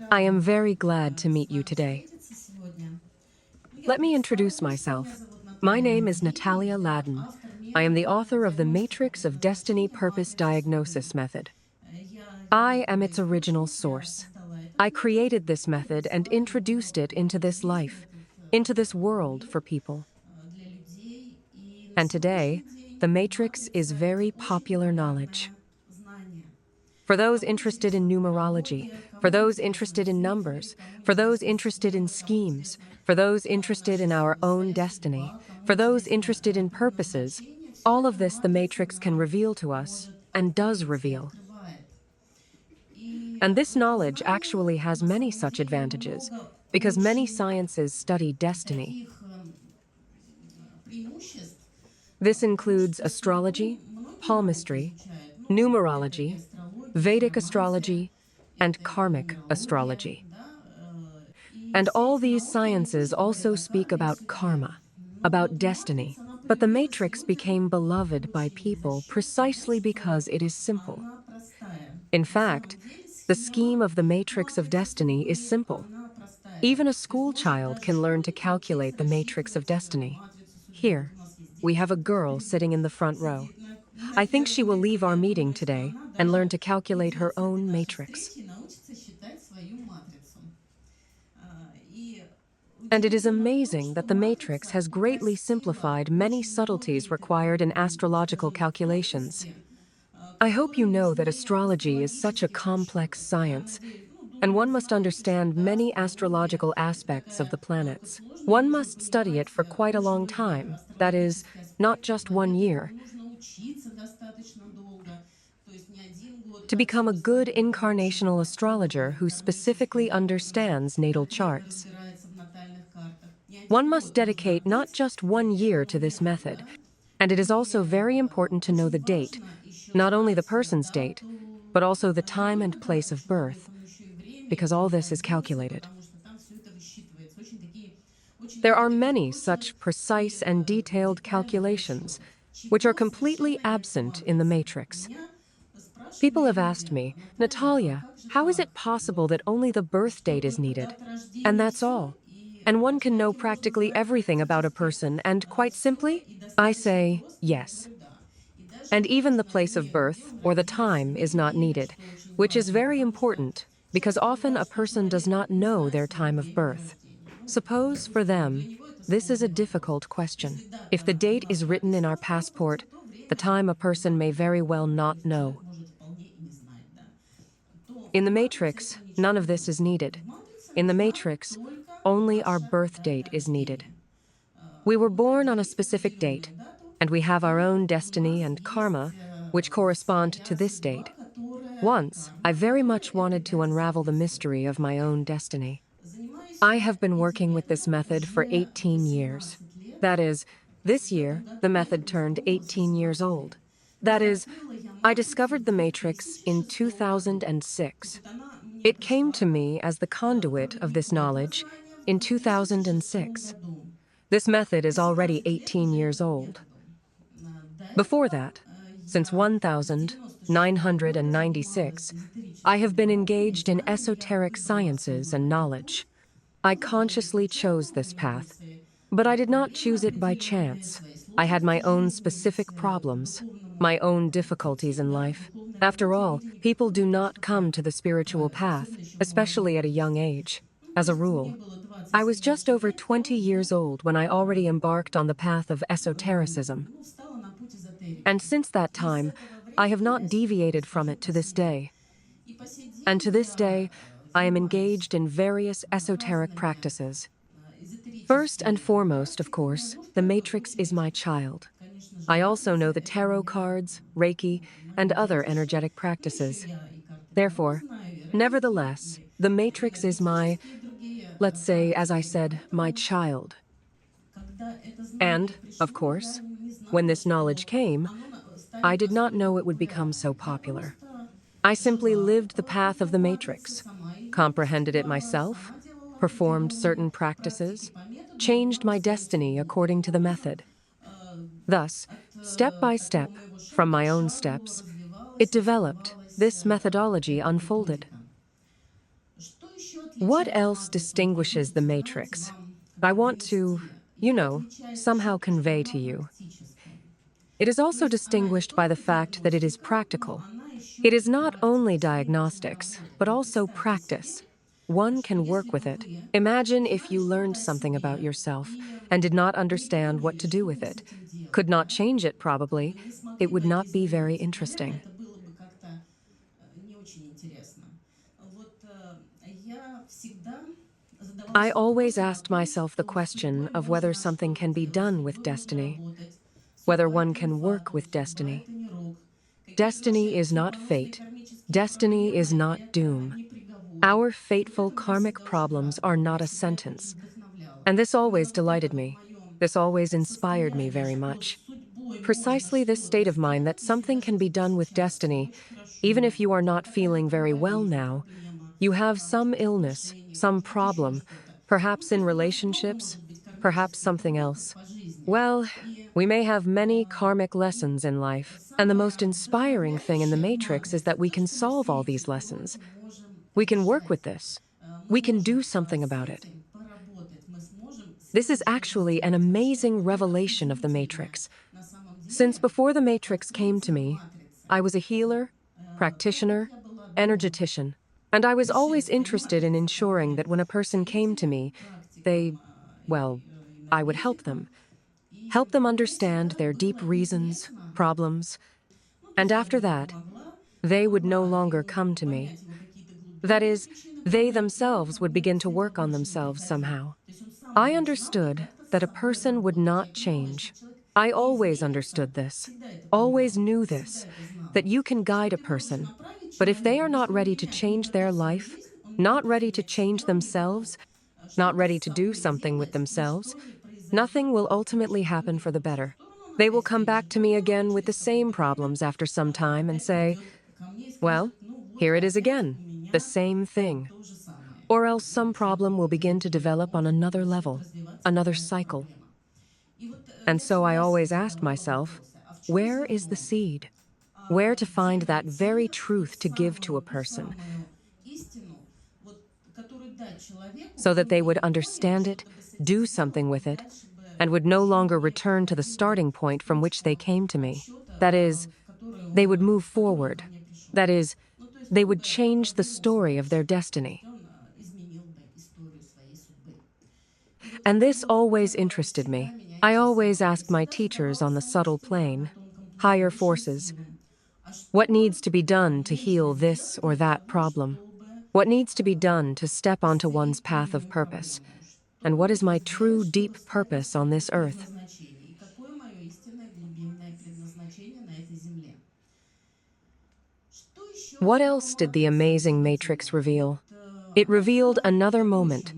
I am very glad to meet you today. Let me introduce myself. My name is Natalia Ladin. I am the author of the Matrix of Destiny Purpose Diagnosis Method. I am its original source. I created this method and introduced it into this life, into this world for people. And today, the Matrix is very popular knowledge. For those interested in numerology, for those interested in numbers, for those interested in schemes, for those interested in our own destiny, for those interested in purposes, all of this the Matrix can reveal to us, and does reveal. And this knowledge actually has many such advantages, because many sciences study destiny. This includes astrology, palmistry, numerology, Vedic astrology, and karmic astrology. And all these sciences also speak about karma, about destiny. But the Matrix became beloved by people precisely because it is simple. In fact, the scheme of the Matrix of Destiny is simple. Even a school child can learn to calculate the Matrix of Destiny. Here, we have a girl sitting in the front row. I think she will leave our meeting today and learn to calculate her own matrix. And it is amazing that the matrix has greatly simplified many subtleties required in astrological calculations. I hope you know that astrology is such a complex science, and one must understand many astrological aspects of the planets. One must study it for quite a long time, that is, not just 1 year, to become a good incarnational astrologer who specifically understands natal charts. One must dedicate not just 1 year to this method, and it is also very important to know the date, not only the person's date, but also the time and place of birth, because all this is calculated. There are many such precise and detailed calculations, which are completely absent in the matrix. People have asked me, Natalia, how is it possible that only the birth date is needed? And that's all. And one can know practically everything about a person, and quite simply, I say yes. And even the place of birth, or the time, is not needed, which is very important, because often a person does not know their time of birth. Suppose, for them, this is a difficult question. If the date is written in our passport, the time a person may very well not know. In the matrix, none of this is needed. In the matrix, only our birth date is needed. We were born on a specific date, and we have our own destiny and karma, which correspond to this date. Once, I very much wanted to unravel the mystery of my own destiny. I have been working with this method for 18 years. That is, this year, the method turned 18 years old. That is, I discovered the matrix in 2006. It came to me as the conduit of this knowledge in 2006. This method is already 18 years old. Before that, since 1996, I have been engaged in esoteric sciences and knowledge. I consciously chose this path, but I did not choose it by chance. I had my own specific problems, my own difficulties in life. After all, people do not come to the spiritual path, especially at a young age, as a rule. I was just over 20 years old when I already embarked on the path of esotericism. And since that time, I have not deviated from it to this day. And to this day, I am engaged in various esoteric practices. First and foremost, of course, the matrix is my child. I also know the tarot cards, Reiki, and other energetic practices. Therefore, nevertheless, the matrix is my, let's say, as I said, my child. And, of course, when this knowledge came, I did not know it would become so popular. I simply lived the path of the matrix, comprehended it myself, performed certain practices, changed my destiny according to the method. Thus, step by step, from my own steps, it developed, this methodology unfolded. What else distinguishes the Matrix? I want to, you know, somehow convey to you. It is also distinguished by the fact that it is practical. It is not only diagnostics, but also practice. One can work with it. Imagine if you learned something about yourself and did not understand what to do with it. Could not change it, probably. It would not be very interesting. I always asked myself the question of whether something can be done with destiny, whether one can work with destiny. Destiny is not fate. Destiny is not doom. Our fateful karmic problems are not a sentence. And this always delighted me. This always inspired me very much. Precisely this state of mind that something can be done with destiny, even if you are not feeling very well now. You have some illness, some problem, perhaps in relationships, perhaps something else. Well, we may have many karmic lessons in life, and the most inspiring thing in the Matrix is that we can solve all these lessons. We can work with this. We can do something about it. This is actually an amazing revelation of the Matrix. Since before the Matrix came to me, I was a healer, practitioner, energetician, and I was always interested in ensuring that when a person came to me, they, well, I would help them understand their deep reasons, problems, and after that, they would no longer come to me. That is, they themselves would begin to work on themselves somehow. I understood that a person would not change. I always understood this, always knew this, that you can guide a person, but if they are not ready to change their life, not ready to change themselves, not ready to do something with themselves, nothing will ultimately happen for the better. They will come back to me again with the same problems after some time and say, well, here it is again, the same thing. Or else some problem will begin to develop on another level, another cycle. And so I always asked myself, where is the seed? Where to find that very truth to give to a person so that they would understand it, do something with it, and would no longer return to the starting point from which they came to me. That is, they would move forward. That is, they would change the story of their destiny. And this always interested me. I always asked my teachers on the subtle plane, higher forces, what needs to be done to heal this or that problem? What needs to be done to step onto one's path of purpose? And what is my true deep purpose on this earth? What else did the amazing Matrix reveal? It revealed another moment,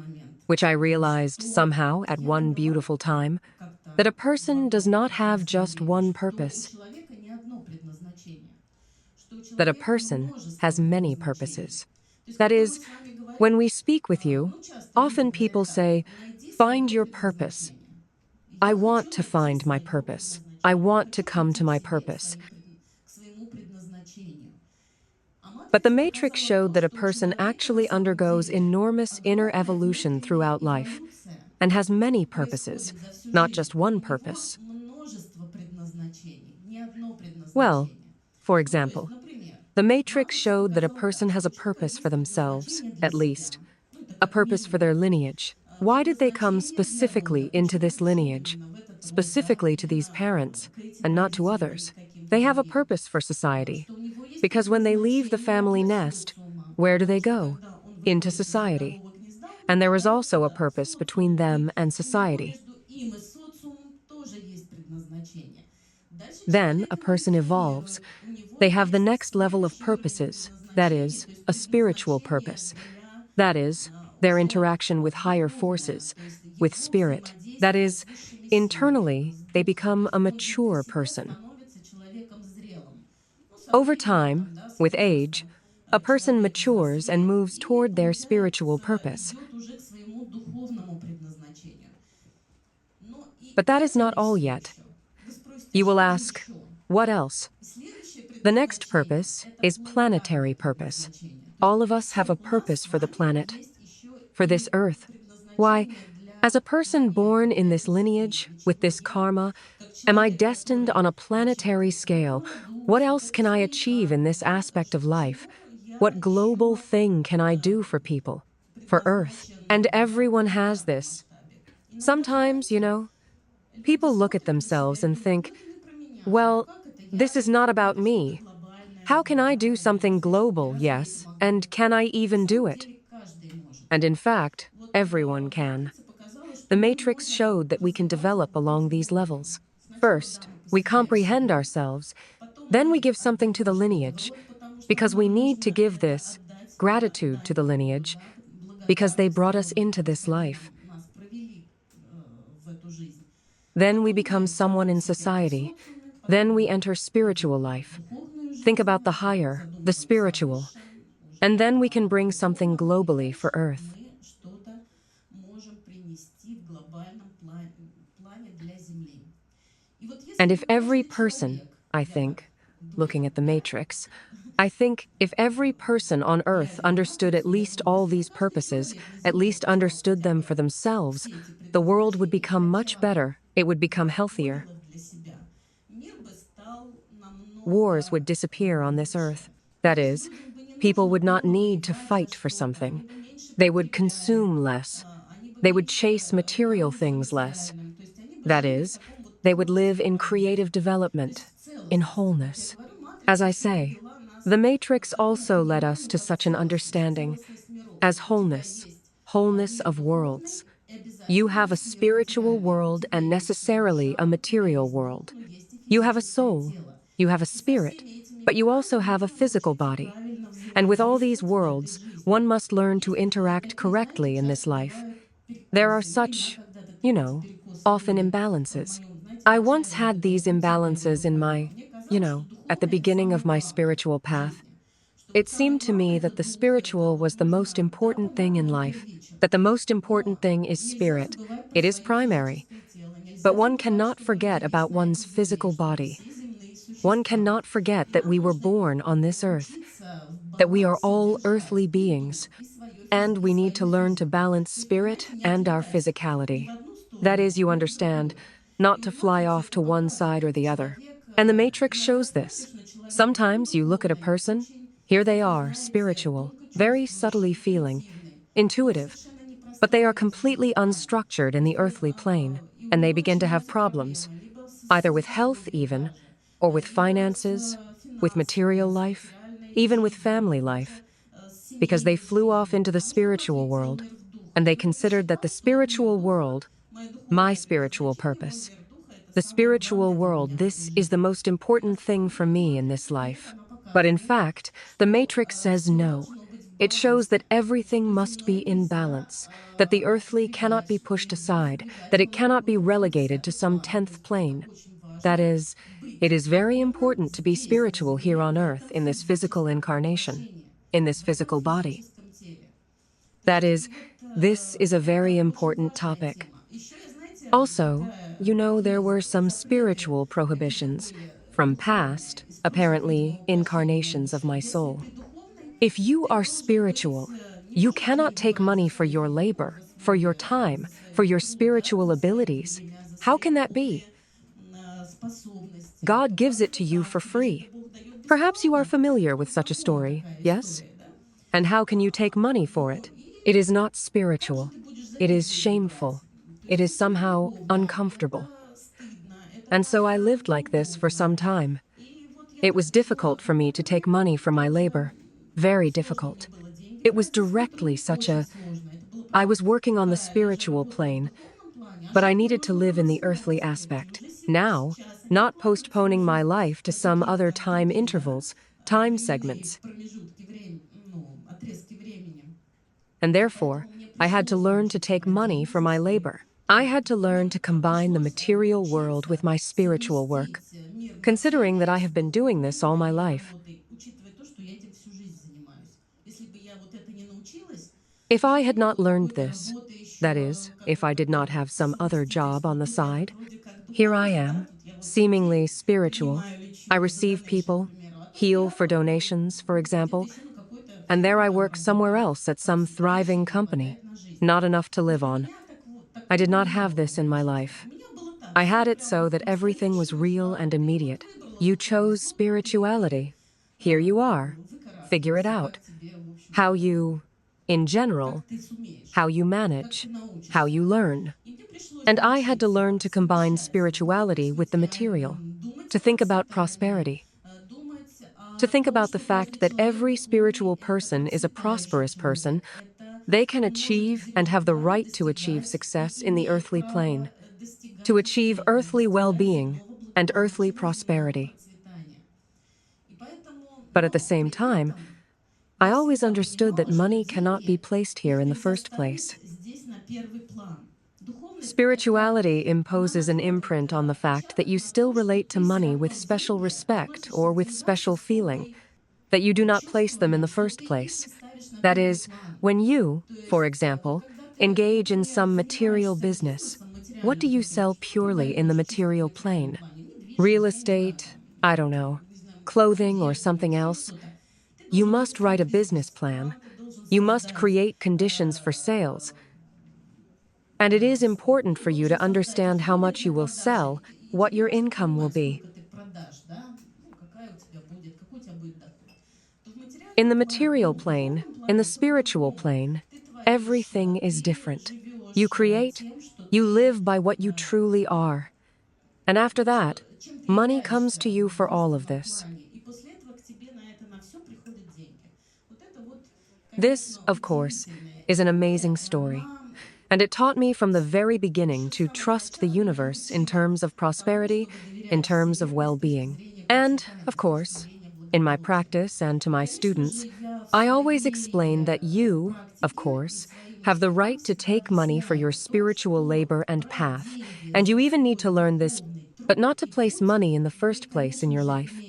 which I realized somehow at one beautiful time, that a person does not have just one purpose, that a person has many purposes. That is, when we speak with you, often people say, find your purpose. I want to find my purpose. I want to come to my purpose. But the Matrix showed that a person actually undergoes enormous inner evolution throughout life and has many purposes, not just one purpose. Well, for example, the Matrix showed that a person has a purpose for themselves, at least, a purpose for their lineage. Why did they come specifically into this lineage, specifically to these parents, and not to others? They have a purpose for society, because when they leave the family nest, where do they go? Into society. And there is also a purpose between them and society. Then a person evolves. They have the next level of purposes, that is, a spiritual purpose. That is, their interaction with higher forces, with spirit. That is, internally, they become a mature person. Over time, with age, a person matures and moves toward their spiritual purpose. But that is not all yet. You will ask, what else? The next purpose is planetary purpose. All of us have a purpose for the planet, for this earth. Why, as a person born in this lineage, with this karma, am I destined on a planetary scale? What else can I achieve in this aspect of life? What global thing can I do for people, for Earth? And everyone has this. Sometimes, people look at themselves and think, well, this is not about me. How can I do something global, yes, and can I even do it? And in fact, everyone can. The Matrix showed that we can develop along these levels. First, we comprehend ourselves, then we give something to the lineage, because we need to give this gratitude to the lineage, because they brought us into this life. Then we become someone in society. Then we enter spiritual life. Think about the higher, the spiritual. And then we can bring something globally for Earth. And if every person, I think, looking at the Matrix, I think if every person on Earth understood at least all these purposes, at least understood them for themselves, the world would become much better, it would become healthier. Wars would disappear on this Earth. That is, people would not need to fight for something. They would consume less. They would chase material things less. That is, they would live in creative development, in wholeness. As I say, the Matrix also led us to such an understanding as wholeness, wholeness of worlds. You have a spiritual world and necessarily a material world. You have a soul, you have a spirit, but you also have a physical body. And with all these worlds, one must learn to interact correctly in this life. There are such, often imbalances. I once had these imbalances in at the beginning of my spiritual path. It seemed to me that the spiritual was the most important thing in life, that the most important thing is spirit. It is primary. But one cannot forget about one's physical body. One cannot forget that we were born on this earth, that we are all earthly beings, and we need to learn to balance spirit and our physicality. That is, you understand, not to fly off to one side or the other. And the Matrix shows this. Sometimes you look at a person, here they are, spiritual, very subtly feeling, intuitive, but they are completely unstructured in the earthly plane, and they begin to have problems, either with health even, or with finances, with material life, even with family life, because they flew off into the spiritual world, and they considered that the spiritual world, my spiritual purpose, the spiritual world, this is the most important thing for me in this life. But in fact, the Matrix says no. It shows that everything must be in balance, that the earthly cannot be pushed aside, that it cannot be relegated to some 10th plane. That is, it is very important to be spiritual here on earth in this physical incarnation, in this physical body. That is, this is a very important topic. Also, there were some spiritual prohibitions from past, apparently, incarnations of my soul. If you are spiritual, you cannot take money for your labor, for your time, for your spiritual abilities. How can that be? God gives it to you for free. Perhaps you are familiar with such a story, yes? And how can you take money for it? It is not spiritual. It is shameful. It is somehow uncomfortable. And so I lived like this for some time. It was difficult for me to take money for my labor. Very difficult. It was directly I was working on the spiritual plane, but I needed to live in the earthly aspect. Now, not postponing my life to some other time intervals, time segments. And therefore, I had to learn to take money for my labor. I had to learn to combine the material world with my spiritual work, considering that I have been doing this all my life. If I had not learned this, that is, if I did not have some other job on the side, here I am, seemingly spiritual. I receive people, heal for donations, for example, And there I work somewhere else at some thriving company. Not enough to live on. I did not have this in my life. I had it so that everything was real and immediate. You chose spirituality. Here you are. Figure it out. How you, in general, how you manage, how you learn. And I had to learn to combine spirituality with the material, to think about prosperity, to think about the fact that every spiritual person is a prosperous person. They can achieve and have the right to achieve success in the earthly plane, to achieve earthly well-being and earthly prosperity. But at the same time, I always understood that money cannot be placed here in the first place. Spirituality imposes an imprint on the fact that you still relate to money with special respect or with special feeling, that you do not place them in the first place. That is, when you, for example, engage in some material business, what do you sell purely in the material plane? Real estate, I don't know, clothing or something else? You must write a business plan. You must create conditions for sales. And it is important for you to understand how much you will sell, what your income will be. In the material plane, in the spiritual plane, everything is different. You create, you live by what you truly are. And after that, money comes to you for all of this. This, of course, is an amazing story. And it taught me from the very beginning to trust the universe in terms of prosperity, in terms of well-being. And, of course, in my practice and to my students, I always explain that you, of course, have the right to take money for your spiritual labor and path, and you even need to learn this, but not to place money in the first place in your life.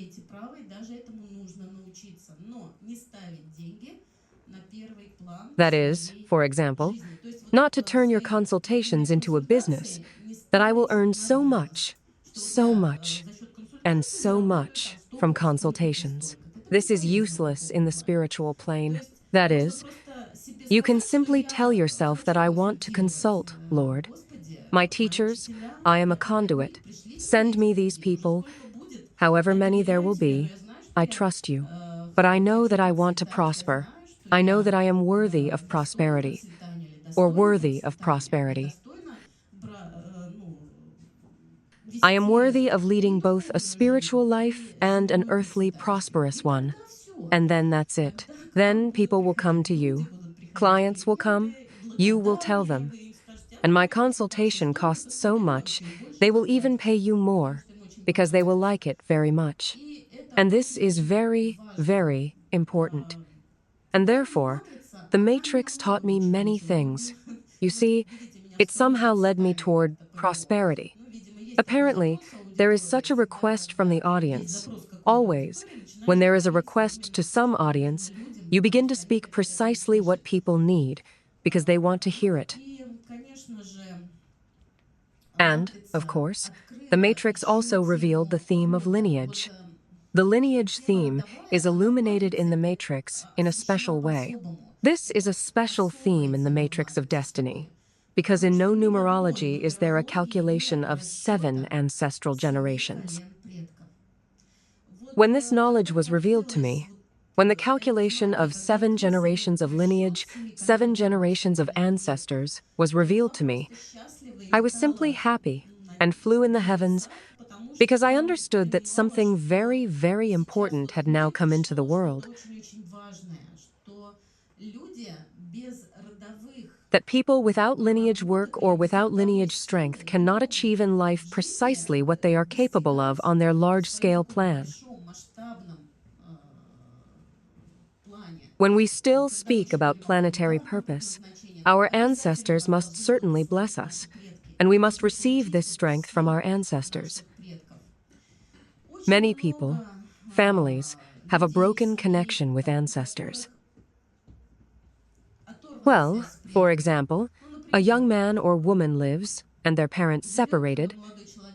That is, for example, not to turn your consultations into a business, that I will earn so much, and so much from consultations. This is useless in the spiritual plane. That is, you can simply tell yourself that I want to consult, Lord. My teachers, I am a conduit. Send me these people, however many there will be. I trust you. But I know that I want to prosper. I know that I am worthy of prosperity, or worthy of prosperity. I am worthy of leading both a spiritual life and an earthly prosperous one. And then that's it. Then people will come to you. Clients will come. You will tell them. And my consultation costs so much, they will even pay you more, because they will like it very much. And this is very, very important. And therefore, the Matrix taught me many things. You see, it somehow led me toward prosperity. Apparently, there is such a request from the audience. Always, when there is a request to some audience, you begin to speak precisely what people need, because they want to hear it. And, of course, the Matrix also revealed the theme of lineage. The lineage theme is illuminated in the Matrix in a special way. This is a special theme in the Matrix of Destiny, because in no numerology is there a calculation of 7 ancestral generations. When this knowledge was revealed to me, when the calculation of 7 generations of lineage, 7 generations of ancestors was revealed to me, I was simply happy and flew in the heavens because I understood that something very, very important had now come into the world. That people without lineage work or without lineage strength cannot achieve in life precisely what they are capable of on their large-scale plan. When we still speak about planetary purpose, our ancestors must certainly bless us, and we must receive this strength from our ancestors. Many people, families, have a broken connection with ancestors. Well, for example, a young man or woman lives, and their parents separated.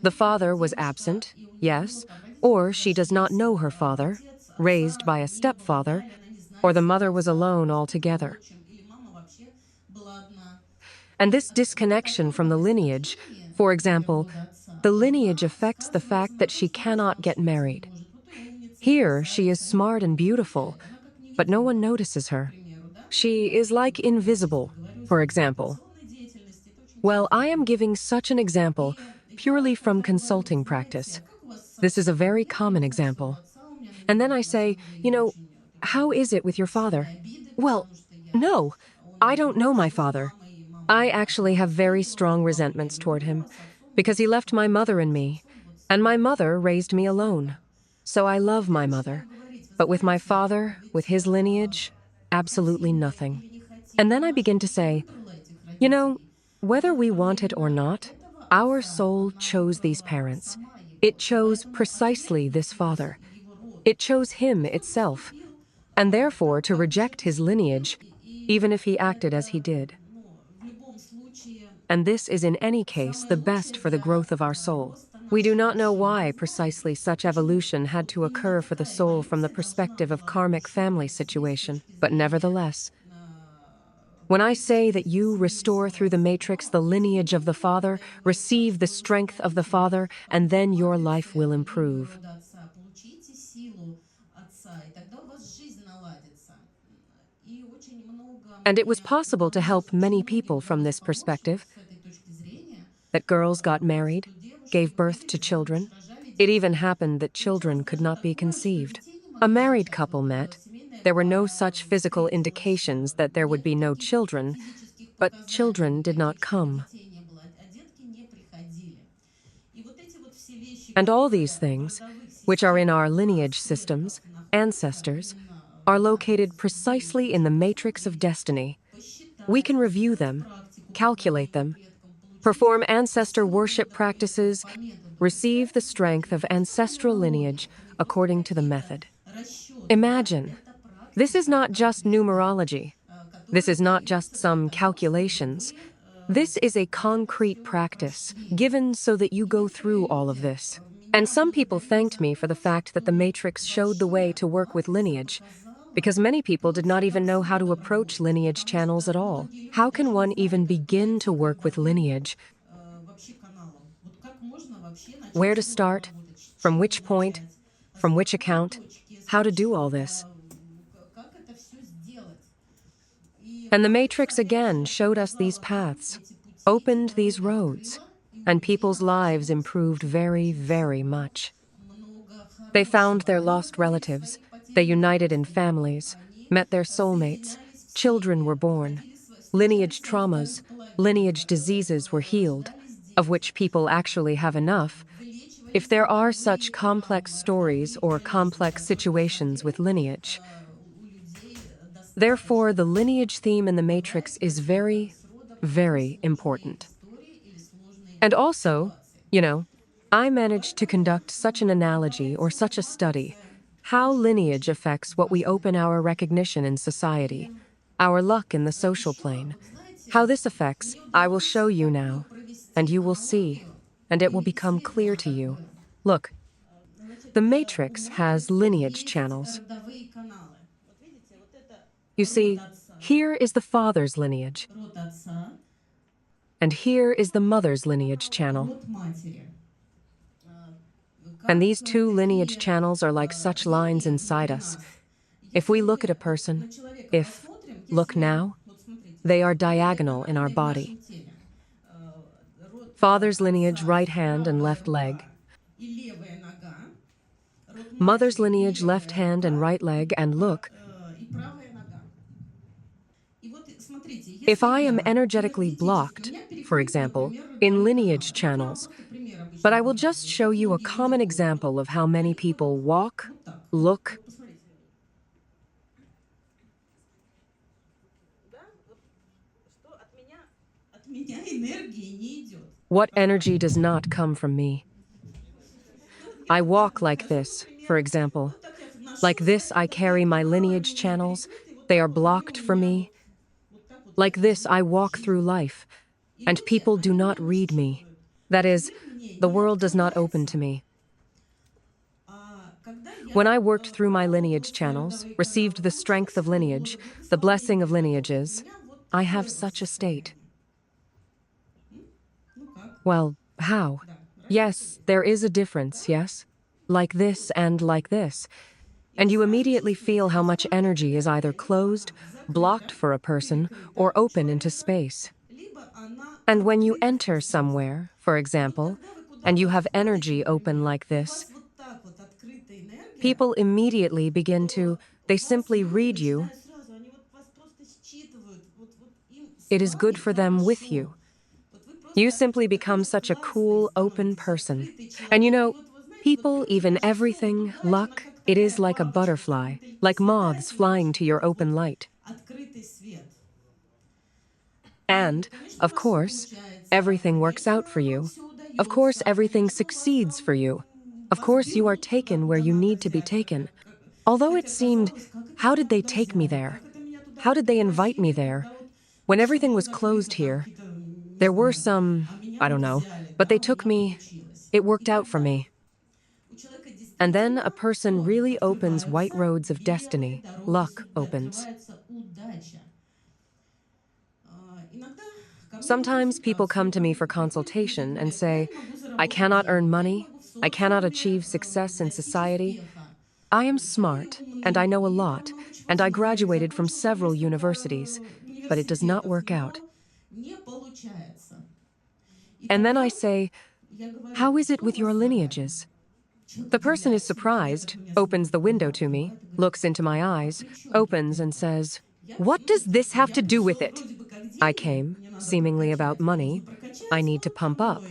The father was absent, yes, or she does not know her father, raised by a stepfather, or the mother was alone altogether. And this disconnection from the lineage, for example, the lineage affects the fact that she cannot get married. Here, she is smart and beautiful, but no one notices her. She is like invisible, for example. Well, I am giving such an example purely from consulting practice. This is a very common example. And then I say, how is it with your father? Well, no, I don't know my father. I actually have very strong resentments toward him because he left my mother and me, and my mother raised me alone. So I love my mother, but with my father, with his lineage, absolutely nothing. And then I begin to say, you know, whether we want it or not, our soul chose these parents. It chose precisely this father. It chose him itself, and therefore to reject his lineage, even if he acted as he did. And this is in any case the best for the growth of our soul. We do not know why precisely such evolution had to occur for the soul from the perspective of karmic family situation, but nevertheless, when I say that you restore through the matrix the lineage of the Father, receive the strength of the Father, and then your life will improve. And it was possible to help many people from this perspective, that girls got married, gave birth to children. It even happened that children could not be conceived. A married couple met. There were no such physical indications that there would be no children, but children did not come. And all these things, which are in our lineage systems, ancestors, are located precisely in the matrix of destiny. We can review them, calculate them, perform ancestor worship practices, receive the strength of ancestral lineage according to the method. Imagine, this is not just numerology. This is not just some calculations. This is a concrete practice, given so that you go through all of this. And some people thanked me for the fact that the Matrix showed the way to work with lineage, because many people did not even know how to approach lineage channels at all. How can one even begin to work with lineage? Where to start? From which point? From which account? How to do all this? And the Matrix again showed us these paths, opened these roads, and people's lives improved very, very much. They found their lost relatives, they united in families, met their soulmates, children were born, lineage traumas, lineage diseases were healed, of which people actually have enough. If there are such complex stories or complex situations with lineage, therefore, the lineage theme in the Matrix is very, very important. And also, I managed to conduct such an analogy or such a study, how lineage affects what we open our recognition in society, our luck in the social plane. How this affects, I will show you now, and you will see, and it will become clear to you. Look, the Matrix has lineage channels. You see, here is the father's lineage, and here is the mother's lineage channel. And these two lineage channels are like such lines inside us. If we look at a person, look now, they are diagonal in our body. Father's lineage, right hand and left leg. Mother's lineage, left hand and right leg, and look, if I am energetically blocked, for example, in lineage channels, but I will just show you a common example of how many people walk, look. What energy does not come from me? I walk like this, for example. Like this, I carry my lineage channels. They are blocked for me. Like this, I walk through life, and people do not read me. That is, the world does not open to me. When I worked through my lineage channels, received the strength of lineage, the blessing of lineages, I have such a state. Well, how? Yes, there is a difference, yes? Like this and like this. And you immediately feel how much energy is either closed, blocked for a person, or open into space. And when you enter somewhere, for example, and you have energy open like this, people immediately begin to, they simply read you. It is good for them with you. You simply become such a cool, open person. And people, even everything, luck, it is like a butterfly, like moths flying to your open light. And, of course, everything works out for you. Of course, everything succeeds for you. Of course, you are taken where you need to be taken. Although it seemed, how did they take me there? How did they invite me there? When everything was closed here, there were some, I don't know, but they took me, it worked out for me. And then a person really opens white roads of destiny, luck opens. Sometimes people come to me for consultation and say, I cannot earn money, I cannot achieve success in society. I am smart, and I know a lot, and I graduated from several universities, but it does not work out. And then I say, how is it with your lineages? The person is surprised, opens the window to me, looks into my eyes, opens and says, what does this have to do with it? I came, seemingly about money. I need to pump up.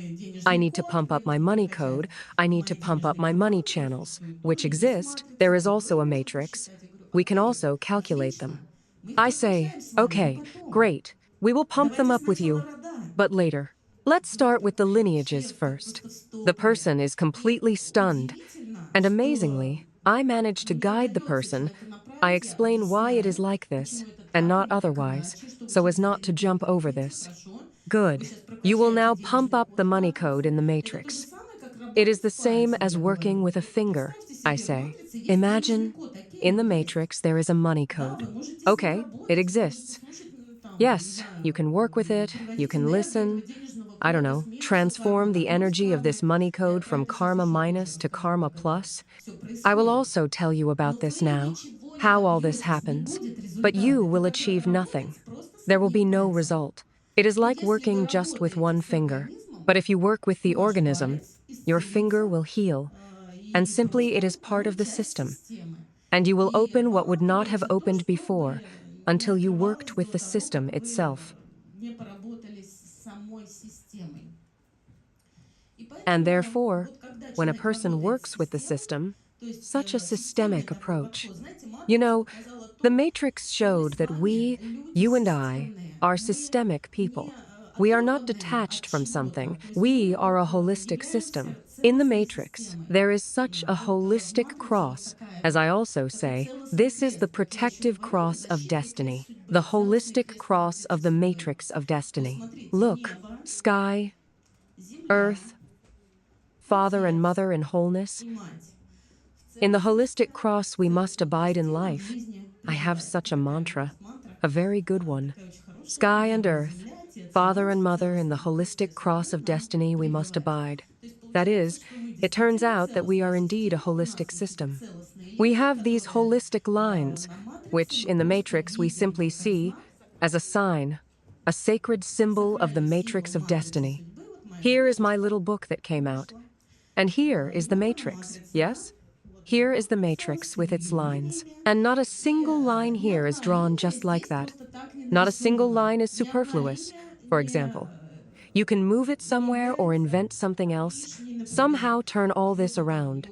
I need to pump up my money code. I need to pump up my money channels, which exist. There is also a matrix. We can also calculate them. I say, okay, great. We will pump them up with you. But later. Let's start with the lineages first. The person is completely stunned. And amazingly, I manage to guide the person. I explain why it is like this, and not otherwise, so as not to jump over this. Good. You will now pump up the money code in the matrix. It is the same as working with a finger, I say. Imagine, in the matrix there is a money code. Okay, it exists. Yes, you can work with it, you can listen, I don't know, transform the energy of this money code from karma minus to karma plus. I will also tell you about this now, how all this happens. But you will achieve nothing. There will be no result. It is like working just with one finger. But if you work with the organism, your finger will heal. And simply it is part of the system. And you will open what would not have opened before until you worked with the system itself. And therefore, when a person works with the system, such a systemic approach. The Matrix showed that we, you and I, are systemic people. We are not detached from something. We are a holistic system. In the Matrix, there is such a holistic cross. As I also say, this is the protective cross of destiny, the holistic cross of the Matrix of destiny. Look, sky, earth, father and mother in wholeness. In the holistic cross, we must abide in life. I have such a mantra, a very good one. Sky and earth, father and mother in the holistic cross of destiny we must abide. That is, it turns out that we are indeed a holistic system. We have these holistic lines, which in the matrix we simply see as a sign, a sacred symbol of the matrix of destiny. Here is my little book that came out. And here is the matrix, yes? Here is the matrix with its lines. And not a single line here is drawn just like that. Not a single line is superfluous, for example. You can move it somewhere or invent something else, somehow turn all this around.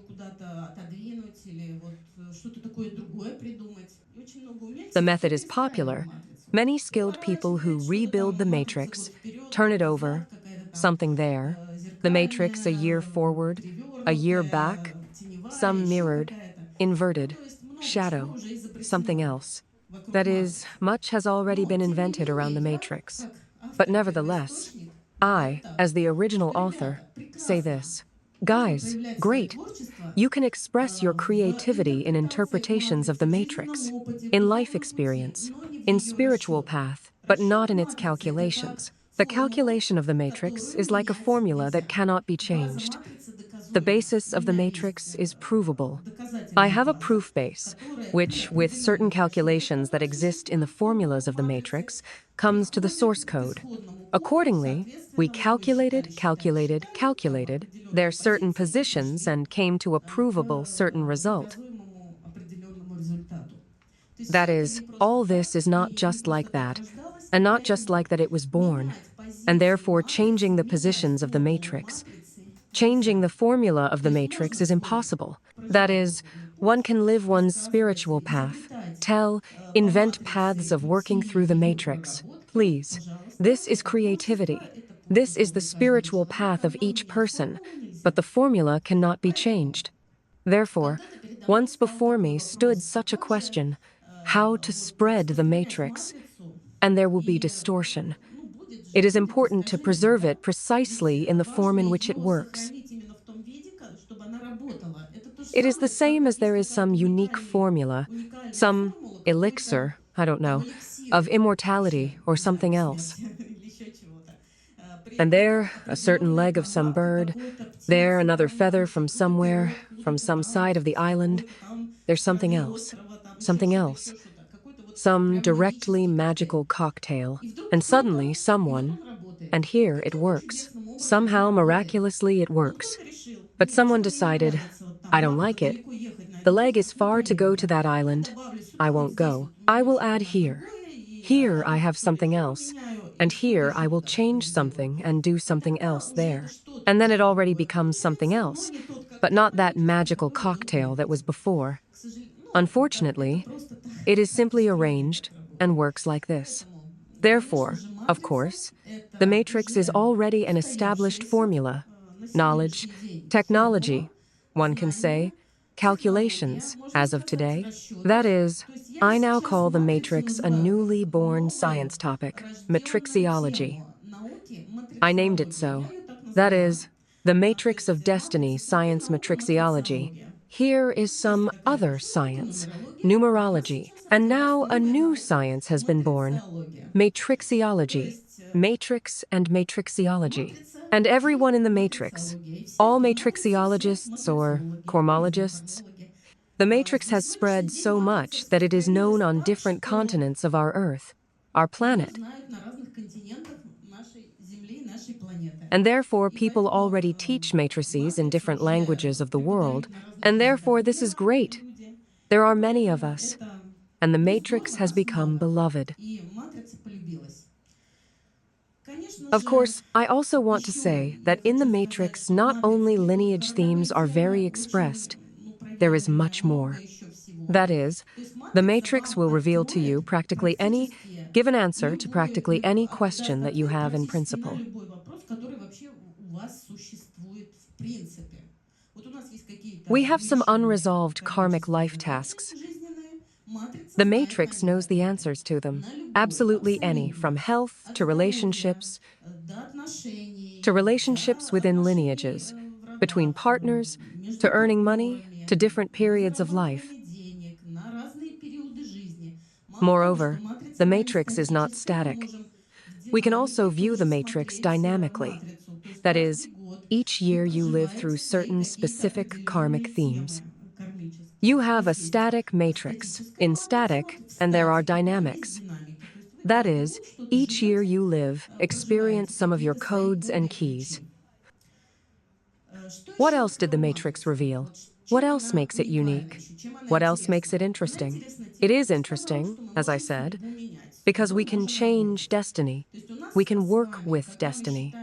The method is popular. Many skilled people who rebuild the matrix, turn it over, something there, the matrix a year forward, a year back, some mirrored, inverted, shadow, something else. That is, much has already been invented around the matrix. But nevertheless, I, as the original author, say this. Guys, great. You can express your creativity in interpretations of the matrix, in life experience, in spiritual path, but not in its calculations. The calculation of the matrix is like a formula that cannot be changed. The basis of the matrix is provable. I have a proof base, which, with certain calculations that exist in the formulas of the matrix, comes to the source code. Accordingly, we calculated their certain positions and came to a provable certain result. That is, all this is not just like that, and not just like that it was born, and therefore changing the positions of the matrix. Changing the formula of the matrix is impossible. That is, one can live one's spiritual path, invent paths of working through the matrix. Please. This is creativity. This is the spiritual path of each person, but the formula cannot be changed. Therefore, once before me stood such a question, how to spread the matrix, and there will be distortion. It is important to preserve it precisely in the form in which it works. It is the same as there is some unique formula, some elixir, I don't know, of immortality or something else. And there, a certain leg of some bird, there another feather from somewhere, from some side of the island, there's something else, something else. Some directly magical cocktail, and suddenly someone, and here it works. Somehow, miraculously, it works. But someone decided, I don't like it. The leg is far to go to that island. I won't go. I will add here. Here I have something else, and here I will change something and do something else there. And then it already becomes something else, but not that magical cocktail that was before. Unfortunately, it is simply arranged and works like this. Therefore, of course, the matrix is already an established formula. Knowledge, technology, one can say, calculations, as of today. That is, I now call the matrix a newly born science topic, matrixiology. I named it so. That is, the matrix of destiny science matrixiology. Here is some other science, numerology, and now a new science has been born, matrixiology, matrix and matrixiology. And everyone in the matrix, all matrixiologists or cosmologists, the matrix has spread so much that it is known on different continents of our Earth, our planet. And therefore, people already teach matrices in different languages of the world, and therefore this is great. There are many of us, and the matrix has become beloved. Of course, I also want to say that in the matrix, not only lineage themes are very expressed, there is much more. That is, the matrix will reveal to you give an answer to practically any question that you have in principle. We have some unresolved karmic life tasks. The matrix knows the answers to them. Absolutely any, from health to relationships within lineages, between partners, to earning money, to different periods of life. Moreover, the matrix is not static. We can also view the matrix dynamically. That is, each year you live through certain specific karmic themes. You have a static matrix, in static, and there are dynamics. That is, each year you live, experience some of your codes and keys. What else did the matrix reveal? What else makes it unique? What else makes it interesting? It is interesting, as I said, because we can change destiny. We can work with destiny.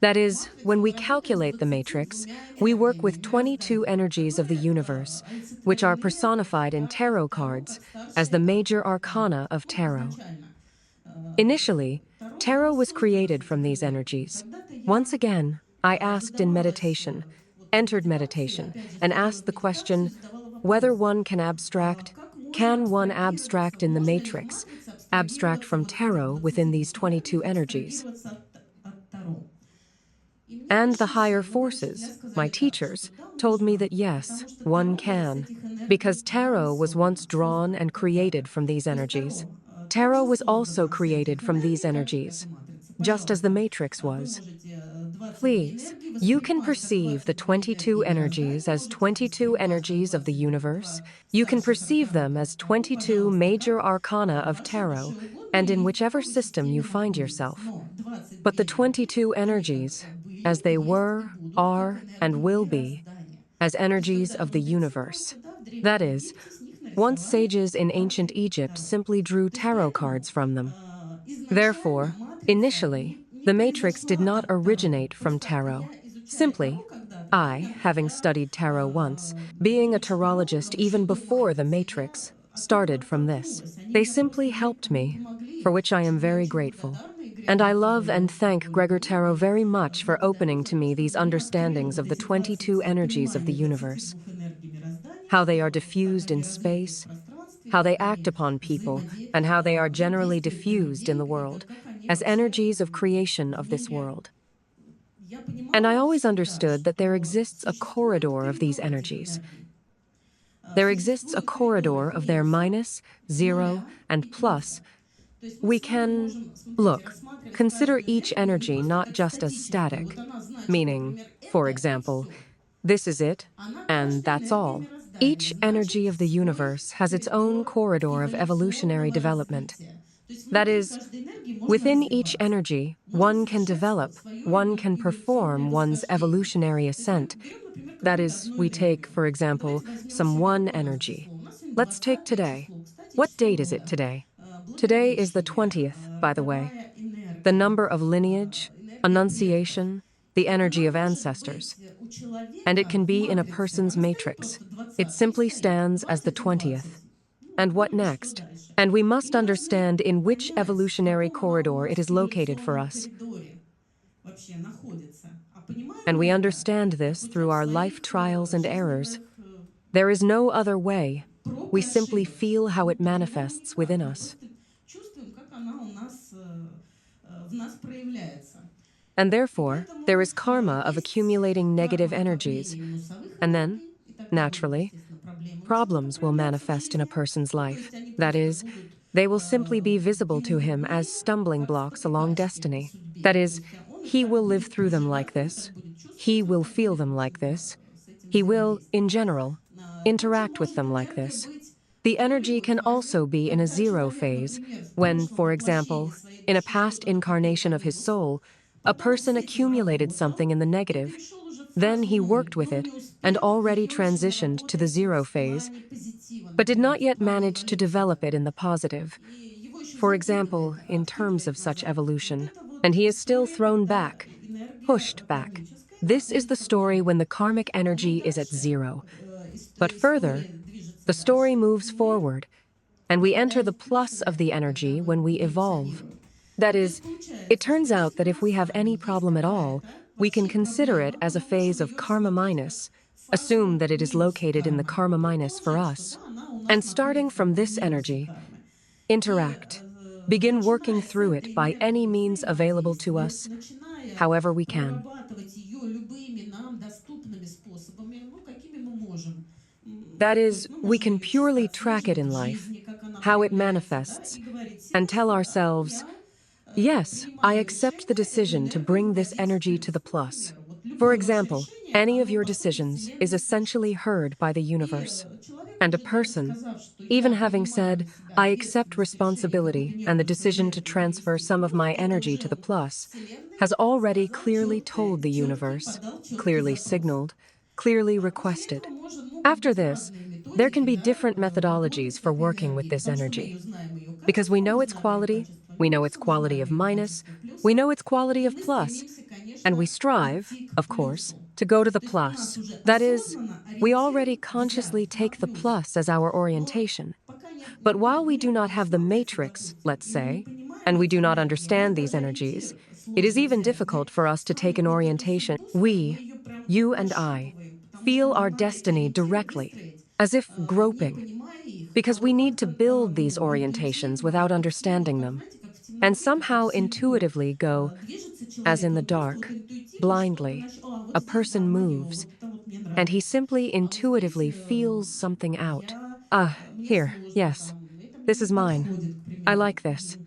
That is, when we calculate the matrix, we work with 22 energies of the universe, which are personified in tarot cards as the major arcana of tarot. Initially, tarot was created from these energies. Once again, I entered meditation, and asked the question whether one can one abstract in the matrix, abstract from tarot within these 22 energies? And the higher forces, my teachers, told me that yes, one can. Because tarot was once drawn and created from these energies. Tarot was also created from these energies, just as the Matrix was. Please, you can perceive the 22 energies as 22 energies of the universe. You can perceive them as 22 major arcana of tarot, and in whichever system you find yourself. But the 22 energies, as they were, are, and will be, as energies of the universe. That is, once sages in ancient Egypt simply drew tarot cards from them. Therefore, initially, the Matrix did not originate from tarot. Simply, I, having studied tarot once, being a tarologist even before the Matrix, started from this. They simply helped me, for which I am very grateful. And I love and thank Gregor Tarot very much for opening to me these understandings of the 22 energies of the universe, how they are diffused in space, how they act upon people, and how they are generally diffused in the world, as energies of creation of this world. And I always understood that there exists a corridor of these energies. There exists a corridor of their minus, zero, and plus. We can, look, consider each energy not just as static, meaning, for example, this is it, and that's all. Each energy of the universe has its own corridor of evolutionary development. That is, within each energy, one can develop, one can perform one's evolutionary ascent. That is, we take, for example, some one energy. Let's take today. What date is it today? Today is the 20th, by the way. The number of lineage, annunciation, the energy of ancestors. And it can be in a person's matrix. It simply stands as the 20th. And what next? And we must understand in which evolutionary corridor it is located for us. And we understand this through our life trials and errors. There is no other way. We simply feel how it manifests within us. And therefore, there is karma of accumulating negative energies. And then, naturally, problems will manifest in a person's life. That is, they will simply be visible to him as stumbling blocks along destiny. That is, he will live through them like this. He will feel them like this. He will, in general, interact with them like this. The energy can also be in a zero phase, when, for example, in a past incarnation of his soul, a person accumulated something in the negative. Then he worked with it and already transitioned to the zero phase, but did not yet manage to develop it in the positive. For example, in terms of such evolution, and he is still thrown back, pushed back. This is the story when the karmic energy is at zero. But further, the story moves forward, and we enter the plus of the energy when we evolve. That is, it turns out that if we have any problem at all, we can consider it as a phase of karma minus, assume that it is located in the karma minus for us, and starting from this energy, interact, begin working through it by any means available to us, however we can. That is, we can purely track it in life, how it manifests, and tell ourselves, yes, I accept the decision to bring this energy to the plus. For example, any of your decisions is essentially heard by the universe. And a person, even having said, I accept responsibility and the decision to transfer some of my energy to the plus, has already clearly told the universe, clearly signaled, clearly requested. After this, there can be different methodologies for working with this energy. Because we know its quality, we know its quality of minus, we know its quality of plus, and we strive, of course, to go to the plus. That is, we already consciously take the plus as our orientation. But while we do not have the matrix, let's say, and we do not understand these energies, it is even difficult for us to take an orientation. We, you and I, feel our destiny directly, as if groping, because we need to build these orientations without understanding them. and somehow intuitively go, as in the dark, blindly. A person moves, and he simply intuitively feels something out. Ah, here, yes. This is mine. I like this.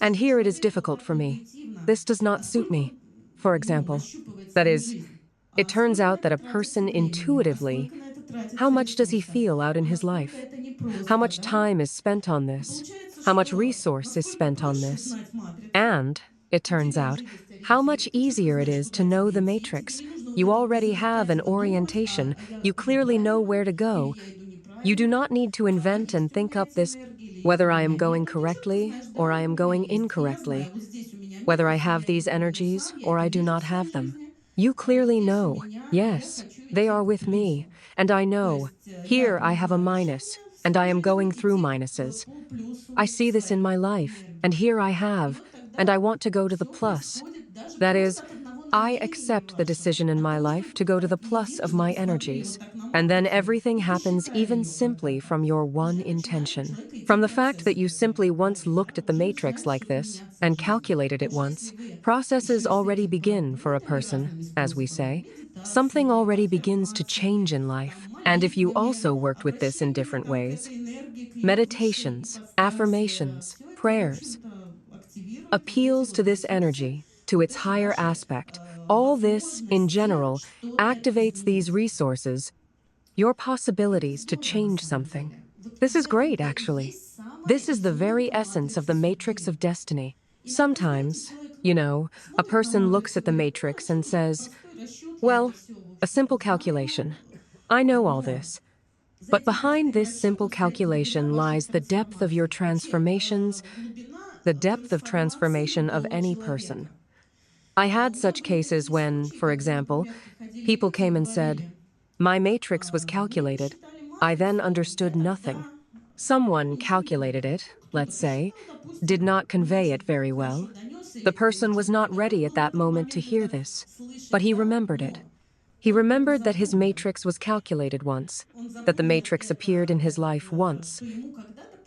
And here it is difficult for me. This does not suit me. For example, that is, it turns out that a person intuitively, how much does he feel out in his life? How much time is spent on this? How much resource is spent on this? And, it turns out, how much easier it is to know the matrix. You already have an orientation, you clearly know where to go. You do not need to invent and think up this, whether I am going correctly or I am going incorrectly, whether I have these energies or I do not have them. You clearly know, yes, they are with me, and I know, here I have a minus, and I am going through minuses. I see this in my life, and here I have, and I want to go to the plus. That is, I accept the decision in my life to go to the plus of my energies. And then everything happens even simply from your one intention. From the fact that you simply once looked at the matrix like this and calculated it once, processes already begin for a person, as we say. Something already begins to change in life. And if you also worked with this in different ways, meditations, affirmations, prayers, appeals to this energy, to its higher aspect, all this, in general, activates these resources, your possibilities to change something. This is great, actually. This is the very essence of the matrix of destiny. Sometimes, a person looks at the matrix and says, well, a simple calculation. I know all this. But behind this simple calculation lies the depth of your transformations, the depth of transformation of any person. I had such cases when, for example, people came and said, my matrix was calculated. I then understood nothing. Someone calculated it, let's say, did not convey it very well. The person was not ready at that moment to hear this, but he remembered it. He remembered that his matrix was calculated once, that the matrix appeared in his life once.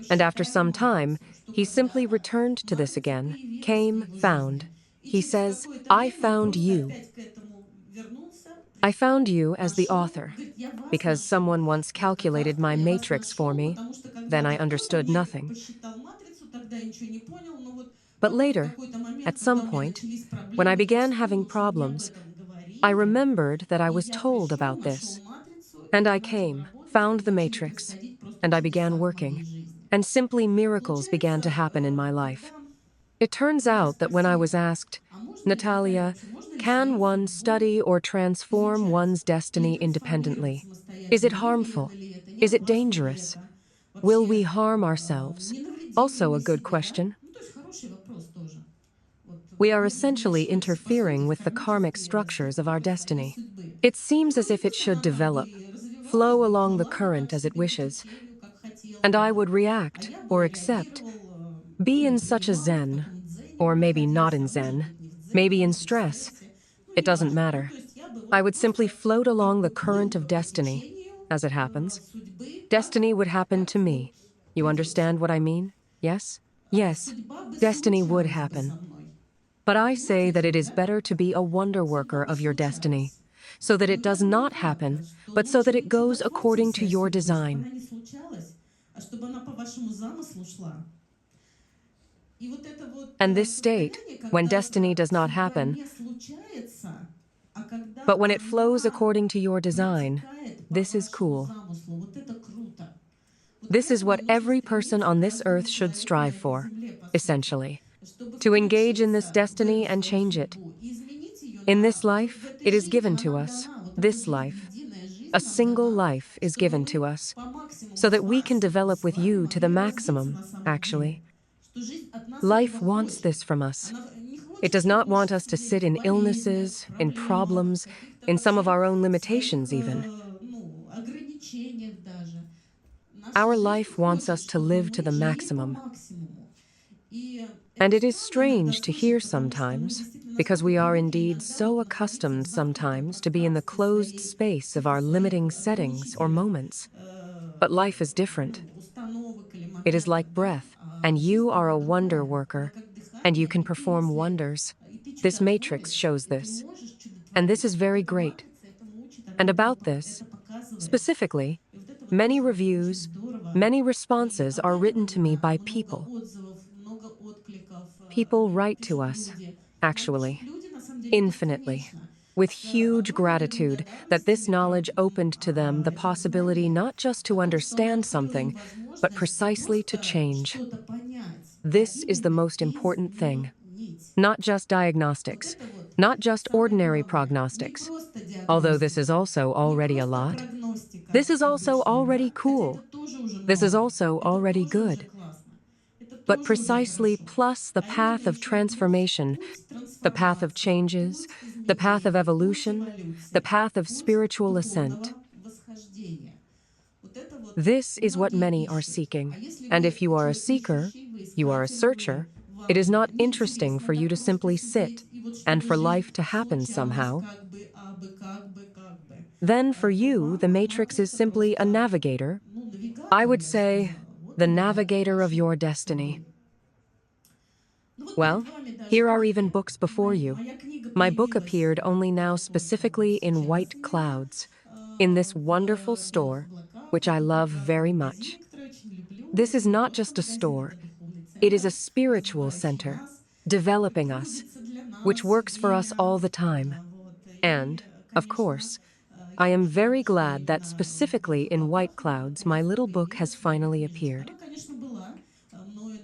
And after some time, he simply returned to this again, came, found. He says, I found you. I found you as the author, because someone once calculated my matrix for me, then I understood nothing. But later, at some point, when I began having problems, I remembered that I was told about this. And I came, found the matrix, and I began working. And simply miracles began to happen in my life. It turns out that when I was asked, Natalia, can one study or transform one's destiny independently? Is it harmful? Is it dangerous? Will we harm ourselves? Also a good question. We are essentially interfering with the karmic structures of our destiny. It seems as if it should develop, flow along the current as it wishes, and I would react or accept, be in such a zen, or maybe not in zen, maybe in stress. It doesn't matter. I would simply float along the current of destiny, as it happens. Destiny would happen to me. You understand what I mean? Yes? Yes. Destiny would happen. But I say that it is better to be a wonder worker of your destiny, so that it does not happen, but so that it goes according to your design. And this state, when destiny does not happen, but when it flows according to your design, this is cool. This is what every person on this earth should strive for, essentially, to engage in this destiny and change it. In this life, it is given to us, this life. A single life is given to us, so that we can develop with you to the maximum, actually. Life wants this from us. It does not want us to sit in illnesses, in problems, in some of our own limitations even. Our life wants us to live to the maximum. And it is strange to hear sometimes, because we are indeed so accustomed sometimes to be in the closed space of our limiting settings or moments. But life is different. It is like breath, and you are a wonder worker. and you can perform wonders. This matrix shows this, and this is very great. And about this, specifically, many reviews, many responses are written to me by people. People write to us, actually, infinitely, with huge gratitude that this knowledge opened to them the possibility not just to understand something, but precisely to change. This is the most important thing. Not just diagnostics, not just ordinary prognostics, although this is also already a lot. This is also already cool. This is also already good. But precisely plus the path of transformation, the path of changes, the path of evolution, the path of spiritual ascent. This is what many are seeking. And if you are a seeker, you are a searcher, it is not interesting for you to simply sit and for life to happen somehow. Then for you, the matrix is simply a navigator. I would say, the navigator of your destiny. Well, here are even books before you. My book appeared only now specifically in white clouds, in this wonderful store, which I love very much. This is not just a store, it is a spiritual center, developing us, which works for us all the time. And, of course, I am very glad that specifically in white clouds my little book has finally appeared.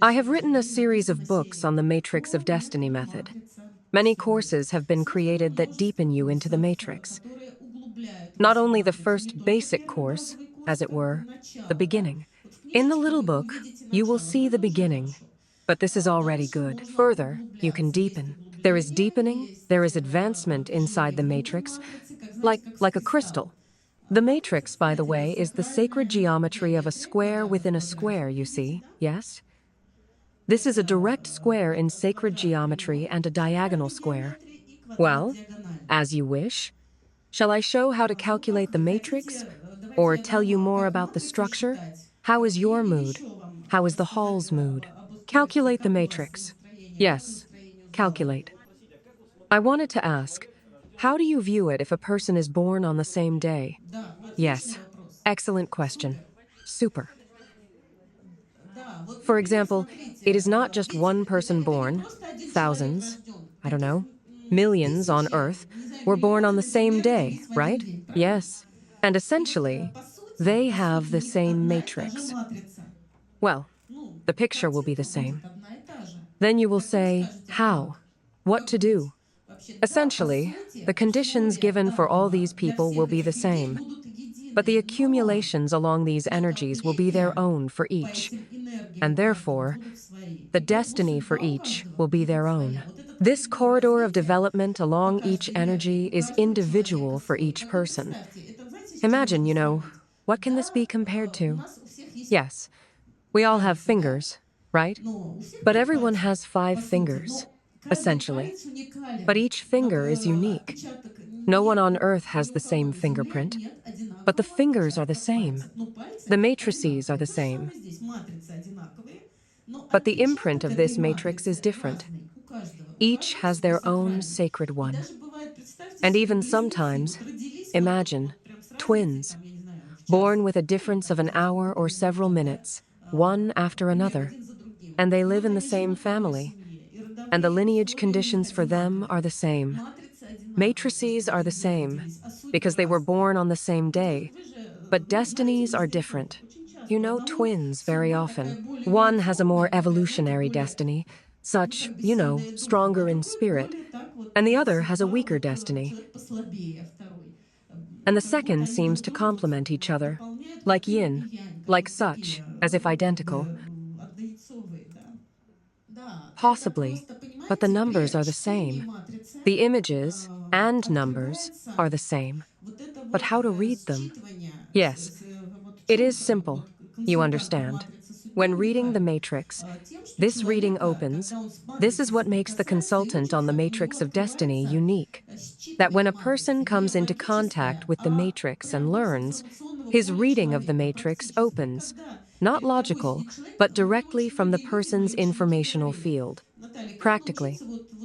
I have written a series of books on the Matrix of Destiny method. Many courses have been created that deepen you into the matrix. Not only the first basic course, as it were, the beginning. In the little book, you will see the beginning, but this is already good. Further, you can deepen. There is deepening, there is advancement inside the matrix, like a crystal. The matrix, by the way, is the sacred geometry of a square within a square, you see, yes? This is a direct square in sacred geometry and a diagonal square. Well, as you wish. Shall I show how to calculate the matrix? Or tell you more about the structure? How is your mood? How is the hall's mood? Calculate the matrix. Yes, calculate. I wanted to ask, how do you view it if a person is born on the same day? Yes, excellent question. Super. For example, it is not just one person born, thousands, I don't know, millions on Earth were born on the same day, right? Yes. And essentially, they have the same matrix. Well, the picture will be the same. Then you will say, how? What to do? Essentially, the conditions given for all these people will be the same, but the accumulations along these energies will be their own for each, and therefore, the destiny for each will be their own. This corridor of development along each energy is individual for each person. Imagine, what can this be compared to? Yes, we all have fingers, right? But everyone has 5 fingers, essentially. But each finger is unique. No one on Earth has the same fingerprint, but the fingers are the same. The matrices are the same. But the imprint of this matrix is different. Each has their own sacred one. And even sometimes, imagine, twins, born with a difference of an hour or several minutes, one after another, and they live in the same family, and the lineage conditions for them are the same. Matrices are the same, because they were born on the same day, but destinies are different. You know twins very often. One has a more evolutionary destiny, such, stronger in spirit, and the other has a weaker destiny. And the second seems to complement each other, like yin, like such, as if identical. Possibly, but the numbers are the same. The images and numbers are the same. But how to read them? Yes, it is simple, you understand. When reading the matrix, this reading opens. This is what makes the consultant on the matrix of destiny unique. That when a person comes into contact with the matrix and learns, his reading of the matrix opens, not logical, but directly from the person's informational field. Practically,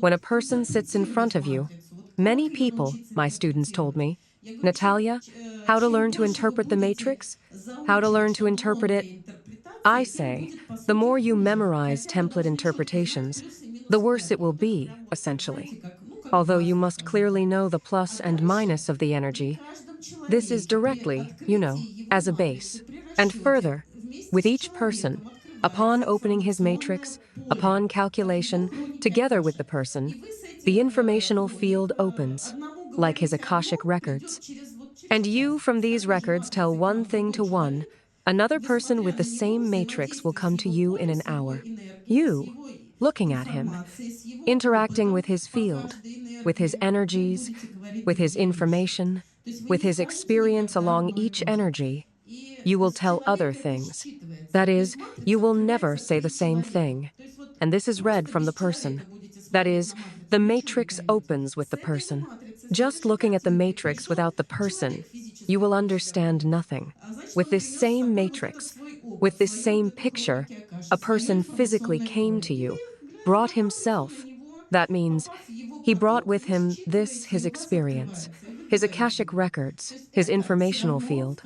when a person sits in front of you, many people, my students told me, Natalia, how to learn to interpret the matrix? How to learn to interpret it? I say, the more you memorize template interpretations, the worse it will be, essentially. Although you must clearly know the plus and minus of the energy, this is directly, as a base. And further, with each person, upon opening his matrix, upon calculation, together with the person, the informational field opens, like his Akashic records. And you, from these records, tell one thing to one, another person with the same matrix will come to you in an hour. You, looking at him, interacting with his field, with his energies, with his information, with his experience along each energy, you will tell other things. That is, you will never say the same thing. And this is read from the person. That is, the matrix opens with the person. Just looking at the matrix without the person, you will understand nothing. With this same matrix, with this same picture, a person physically came to you, brought himself. That means he brought with him this, his experience, his Akashic records, his informational field.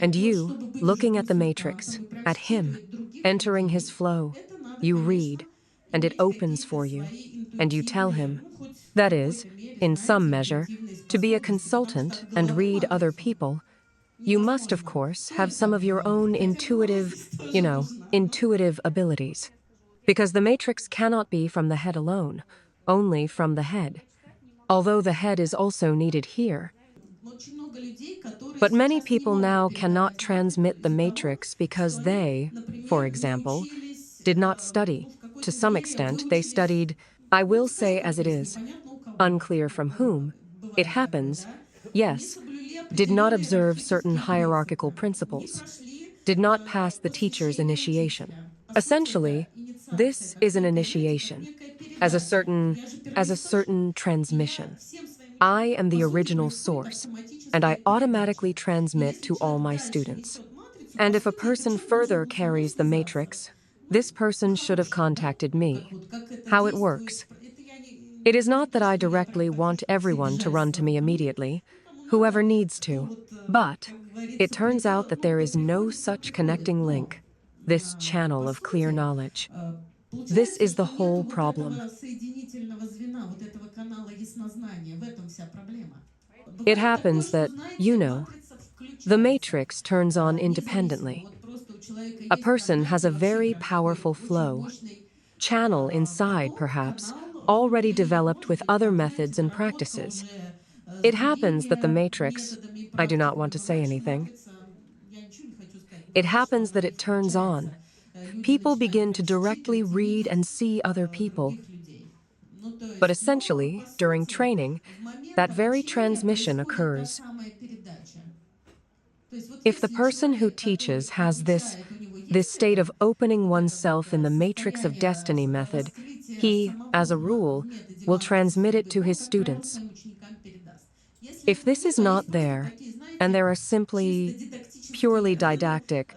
And you, looking at the matrix, at him, entering his flow, you read, and it opens for you, and you tell him. That is, in some measure, to be a consultant and read other people, you must, of course, have some of your own intuitive abilities. Because the matrix cannot be from the head alone, only from the head. Although the head is also needed here. But many people now cannot transmit the matrix because they, for example, did not study. To some extent, they studied, I will say as it is, unclear from whom. It happens, yes, did not observe certain hierarchical principles, did not pass the teacher's initiation. Essentially, this is an initiation, as a certain transmission. I am the original source, and I automatically transmit to all my students. And if a person further carries the matrix, this person should have contacted me. How it works. It is not that I directly want everyone to run to me immediately, whoever needs to, but it turns out that there is no such connecting link, this channel of clear knowledge. This is the whole problem. It happens that, the matrix turns on independently. A person has a very powerful flow, channel inside perhaps, already developed with other methods and practices. It happens that the matrix, I do not want to say anything. It happens that it turns on. People begin to directly read and see other people. But essentially, during training, that very transmission occurs. If the person who teaches has this state of opening oneself in the matrix of destiny method, he, as a rule, will transmit it to his students. If this is not there, and there are simply, purely didactic,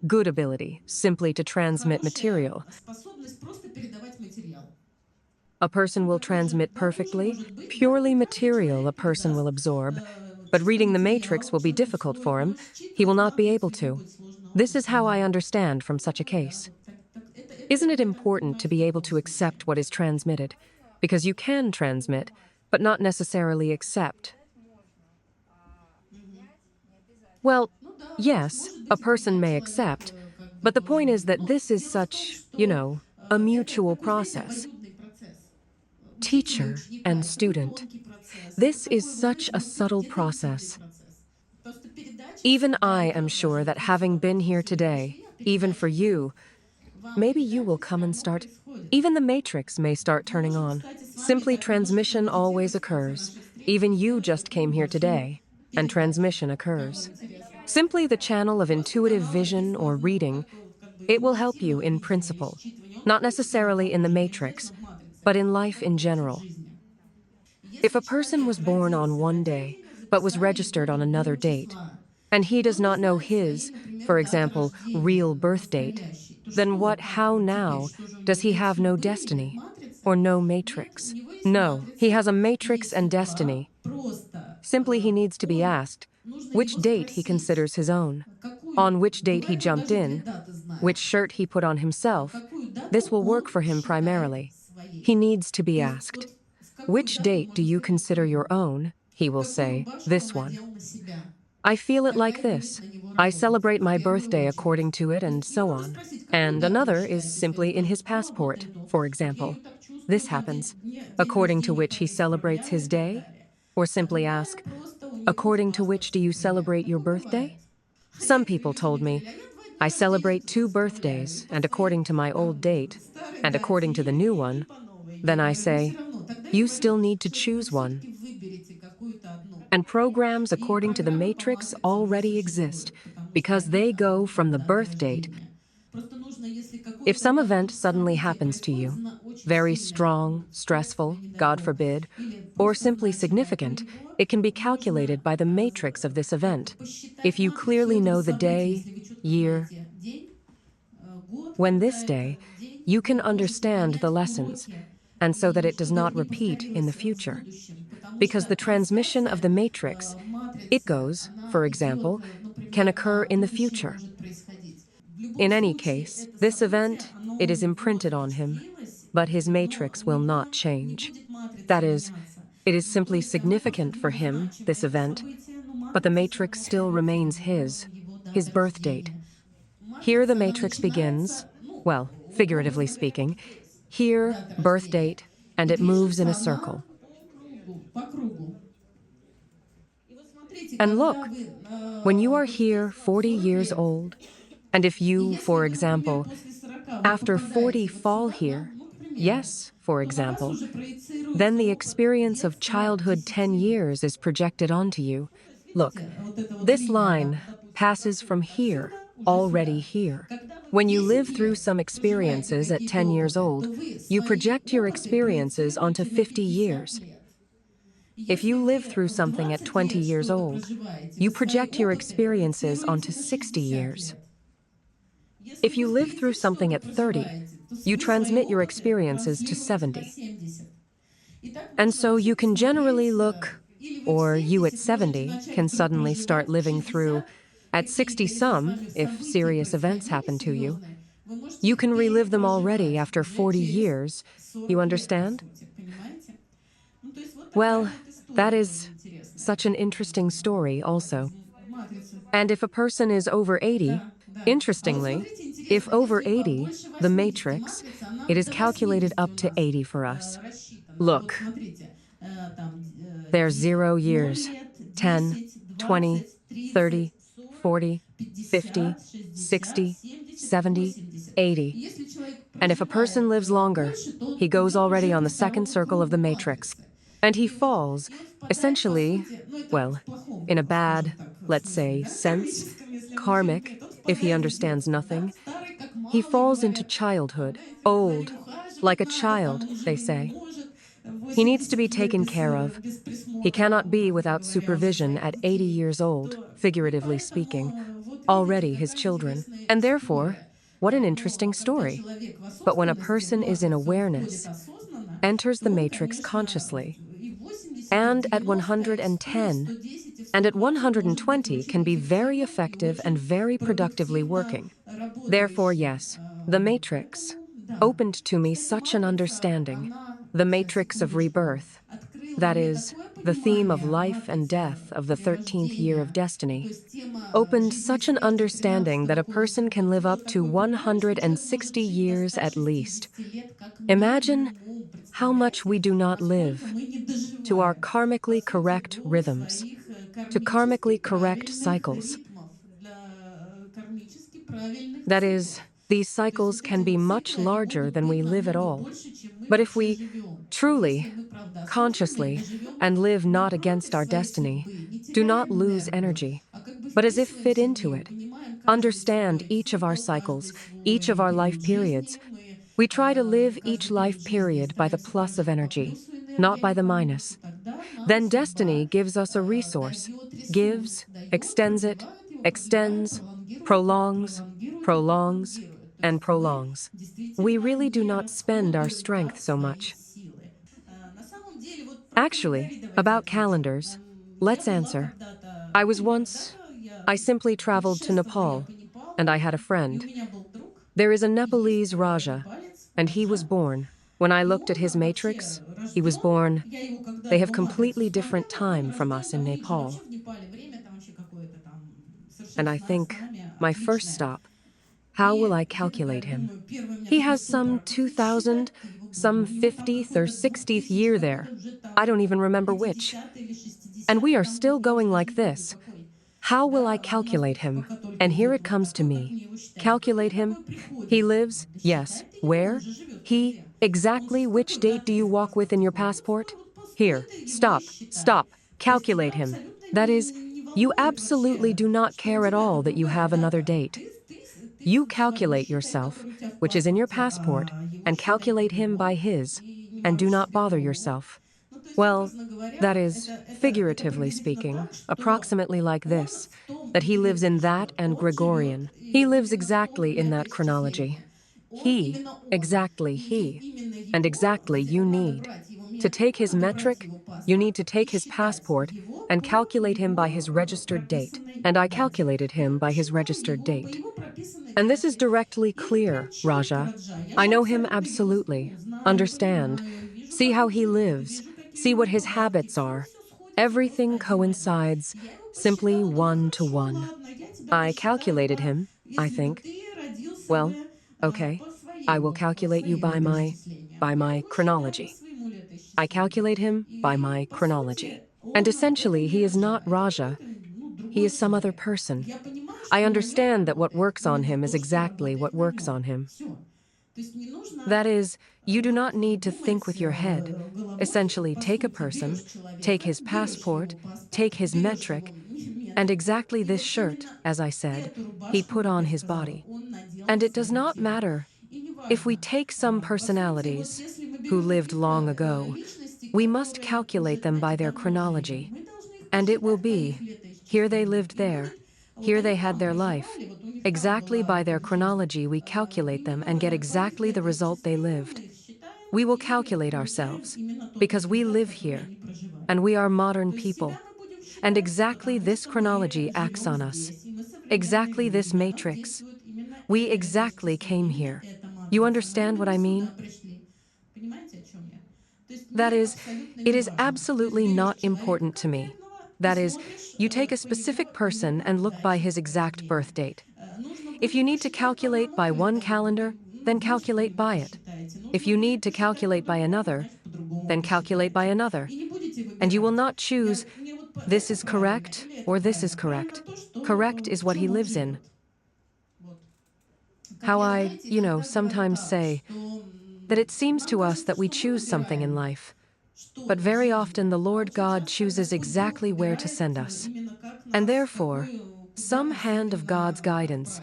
good ability, simply to transmit material, a person will transmit perfectly, purely material a person will absorb, but reading the matrix will be difficult for him, he will not be able to. This is how I understand from such a case. Isn't it important to be able to accept what is transmitted? Because you can transmit, but not necessarily accept. Well, yes, a person may accept, but the point is that this is such, a mutual process. Teacher and student. This is such a subtle process. Even I am sure that having been here today, even for you, maybe you will come and start. Even the matrix may start turning on. Simply transmission always occurs. Even you just came here today, and transmission occurs. Simply the channel of intuitive vision or reading, it will help you in principle, not necessarily in the matrix, but in life in general. If a person was born on one day, but was registered on another date, and he does not know his, for example, real birth date, Then what, how now, does he have no destiny? Or no matrix? No, he has a matrix and destiny. Simply he needs to be asked which date he considers his own, on which date he jumped in, which shirt he put on himself. This will work for him primarily. He needs to be asked, which date do you consider your own? He will say, this one. I feel it like this. I celebrate my birthday according to it, and so on. And another is simply in his passport, for example. This happens, according to which he celebrates his day? Or simply ask, according to which do you celebrate your birthday? Some people told me, I celebrate 2 birthdays, and according to my old date, and according to the new one. Then I say, you still need to choose one. And programs according to the matrix already exist, because they go from the birth date. If some event suddenly happens to you, very strong, stressful, God forbid, or simply significant, it can be calculated by the matrix of this event. If you clearly know the day, year, when this day, you can understand the lessons, and so that it does not repeat in the future. Because the transmission of the matrix, it goes, for example, can occur in the future. In any case, this event, it is imprinted on him, but his matrix will not change. That is, it is simply significant for him, this event, but the matrix still remains his birth date. Here the matrix begins, well, figuratively speaking, here, birth date, and it moves in a circle. And look, when you are here 40 years old, and if you, for example, after 40 fall here, yes, for example, then the experience of childhood 10 years is projected onto you. Look, this line passes from here, already here. When you live through some experiences at 10 years old, you project your experiences onto 50 years. If you live through something at 20 years old, you project your experiences onto 60 years. If you live through something at 30, you transmit your experiences to 70. And so you can generally look, or you at 70 can suddenly start living through, at 60 some, if serious events happen to you. You can relive them already after 40 years, you understand? Well, that is such an interesting story also. And if a person is over 80, interestingly, if over 80, the matrix, it is calculated up to 80 for us. Look, there's 0 years, 10, 20, 30, 40, 50, 60, 70, 80. And if a person lives longer, he goes already on the second circle of the matrix. And he falls, essentially, well, in a bad, let's say, sense, karmic, if he understands nothing. He falls into childhood, old, like a child, they say. He needs to be taken care of. He cannot be without supervision at 80 years old, figuratively speaking, already his children. And therefore, what an interesting story. But when a person is in awareness, enters the matrix consciously, and at 110, and at 120 can be very effective and very productively working. Therefore, yes, the matrix opened to me such an understanding, the matrix of rebirth, that is, the theme of life and death of the 13th year of destiny, opened such an understanding that a person can live up to 160 years at least. Imagine how much we do not live, to our karmically correct rhythms, to karmically correct cycles. That is, these cycles can be much larger than we live at all. But if we truly, consciously, and live not against our destiny, do not lose energy, but as if fit into it, understand each of our cycles, each of our life periods, we try to live each life period by the plus of energy, not by the minus. Then destiny gives us a resource, gives, extends it, extends, prolongs, prolongs, and prolongs. We really do not spend our strength so much. Actually, about calendars, let's answer. I was once, I simply traveled to Nepal, and I had a friend. There is a Nepalese Raja, and he was born. When I looked at his matrix, he was born. They have completely different time from us in Nepal. And I think, my first stop, how will I calculate him? He has some 2000, some 50th or 60th year there. I don't even remember which. And we are still going like this. How will I calculate him? And here it comes to me. Calculate him? He lives, yes. Where? Exactly which date do you walk with in your passport? Here, stop, stop. Calculate him. That is, you absolutely do not care at all that you have another date. You calculate yourself, which is in your passport, and calculate him by his, and do not bother yourself. Well, that is, figuratively speaking, approximately like this, that he lives in that and Gregorian. He lives exactly in that chronology. Exactly he, and exactly you need. To take his metric, you need to take his passport and calculate him by his registered date. And I calculated him by his registered date. And this is directly clear, Raja. I know him absolutely. Understand. See how he lives. See what his habits are. Everything coincides, simply one to one. I calculated him, I think. Well, okay. I will calculate you by my chronology. I calculate him by my chronology. And essentially, he is not Raja. He is some other person. I understand that what works on him is exactly what works on him. That is, you do not need to think with your head. Essentially, take a person, take his passport, take his metric, and exactly this shirt, as I said, he put on his body. And it does not matter if we take some personalities who lived long ago, we must calculate them by their chronology. And it will be, here they lived there, here they had their life. Exactly by their chronology we calculate them and get exactly the result they lived. We will calculate ourselves, because we live here, and we are modern people. And exactly this chronology acts on us. Exactly this matrix. We exactly came here. You understand what I mean? That is, it is absolutely not important to me. That is, you take a specific person and look by his exact birth date. If you need to calculate by one calendar, then calculate by it. If you need to calculate by another, then calculate by another. And you will not choose, this is correct or this is correct. Correct is what he lives in. How sometimes say that it seems to us that we choose something in life, but very often the Lord God chooses exactly where to send us. And therefore, some hand of God's guidance,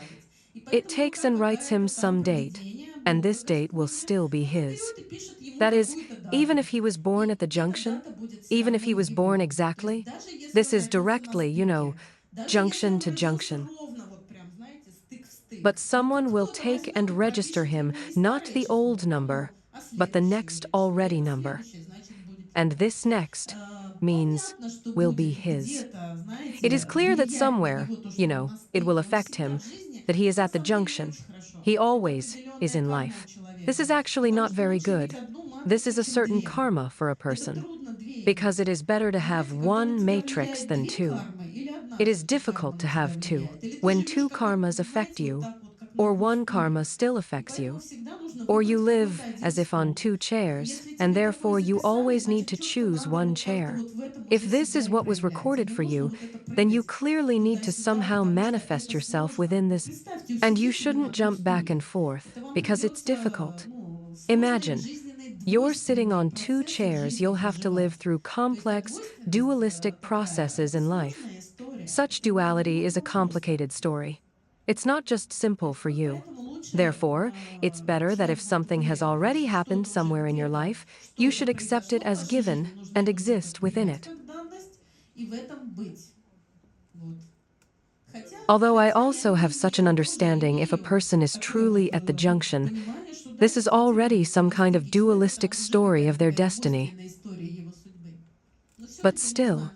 it takes and writes him some date, and this date will still be his. That is, even if he was born at the junction, even if he was born exactly, this is directly, junction to junction. But someone will take and register him, not the old number, but the next already number. And this next means will be his. It is clear that somewhere, it will affect him, that he is at the junction. He always is in life. This is actually not very good. This is a certain karma for a person, because it is better to have one matrix than two. It is difficult to have two. When two karmas affect you, or one karma still affects you, or you live as if on two chairs, and therefore you always need to choose one chair. If this is what was recorded for you, then you clearly need to somehow manifest yourself within this, and you shouldn't jump back and forth, because it's difficult. Imagine, you're sitting on two chairs, you'll have to live through complex, dualistic processes in life. Such duality is a complicated story. It's not just simple for you. Therefore, it's better that if something has already happened somewhere in your life, you should accept it as given and exist within it. Although I also have such an understanding if a person is truly at the junction, this is already some kind of dualistic story of their destiny. But still,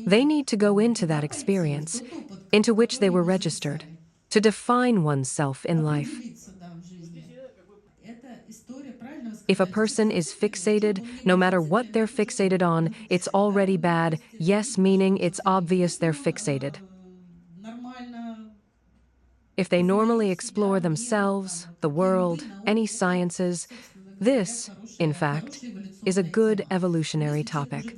they need to go into that experience, into which they were registered, to define oneself in life. If a person is fixated, no matter what they're fixated on, it's already bad, yes, meaning it's obvious they're fixated. If they normally explore themselves, the world, any sciences, this, in fact, is a good evolutionary topic.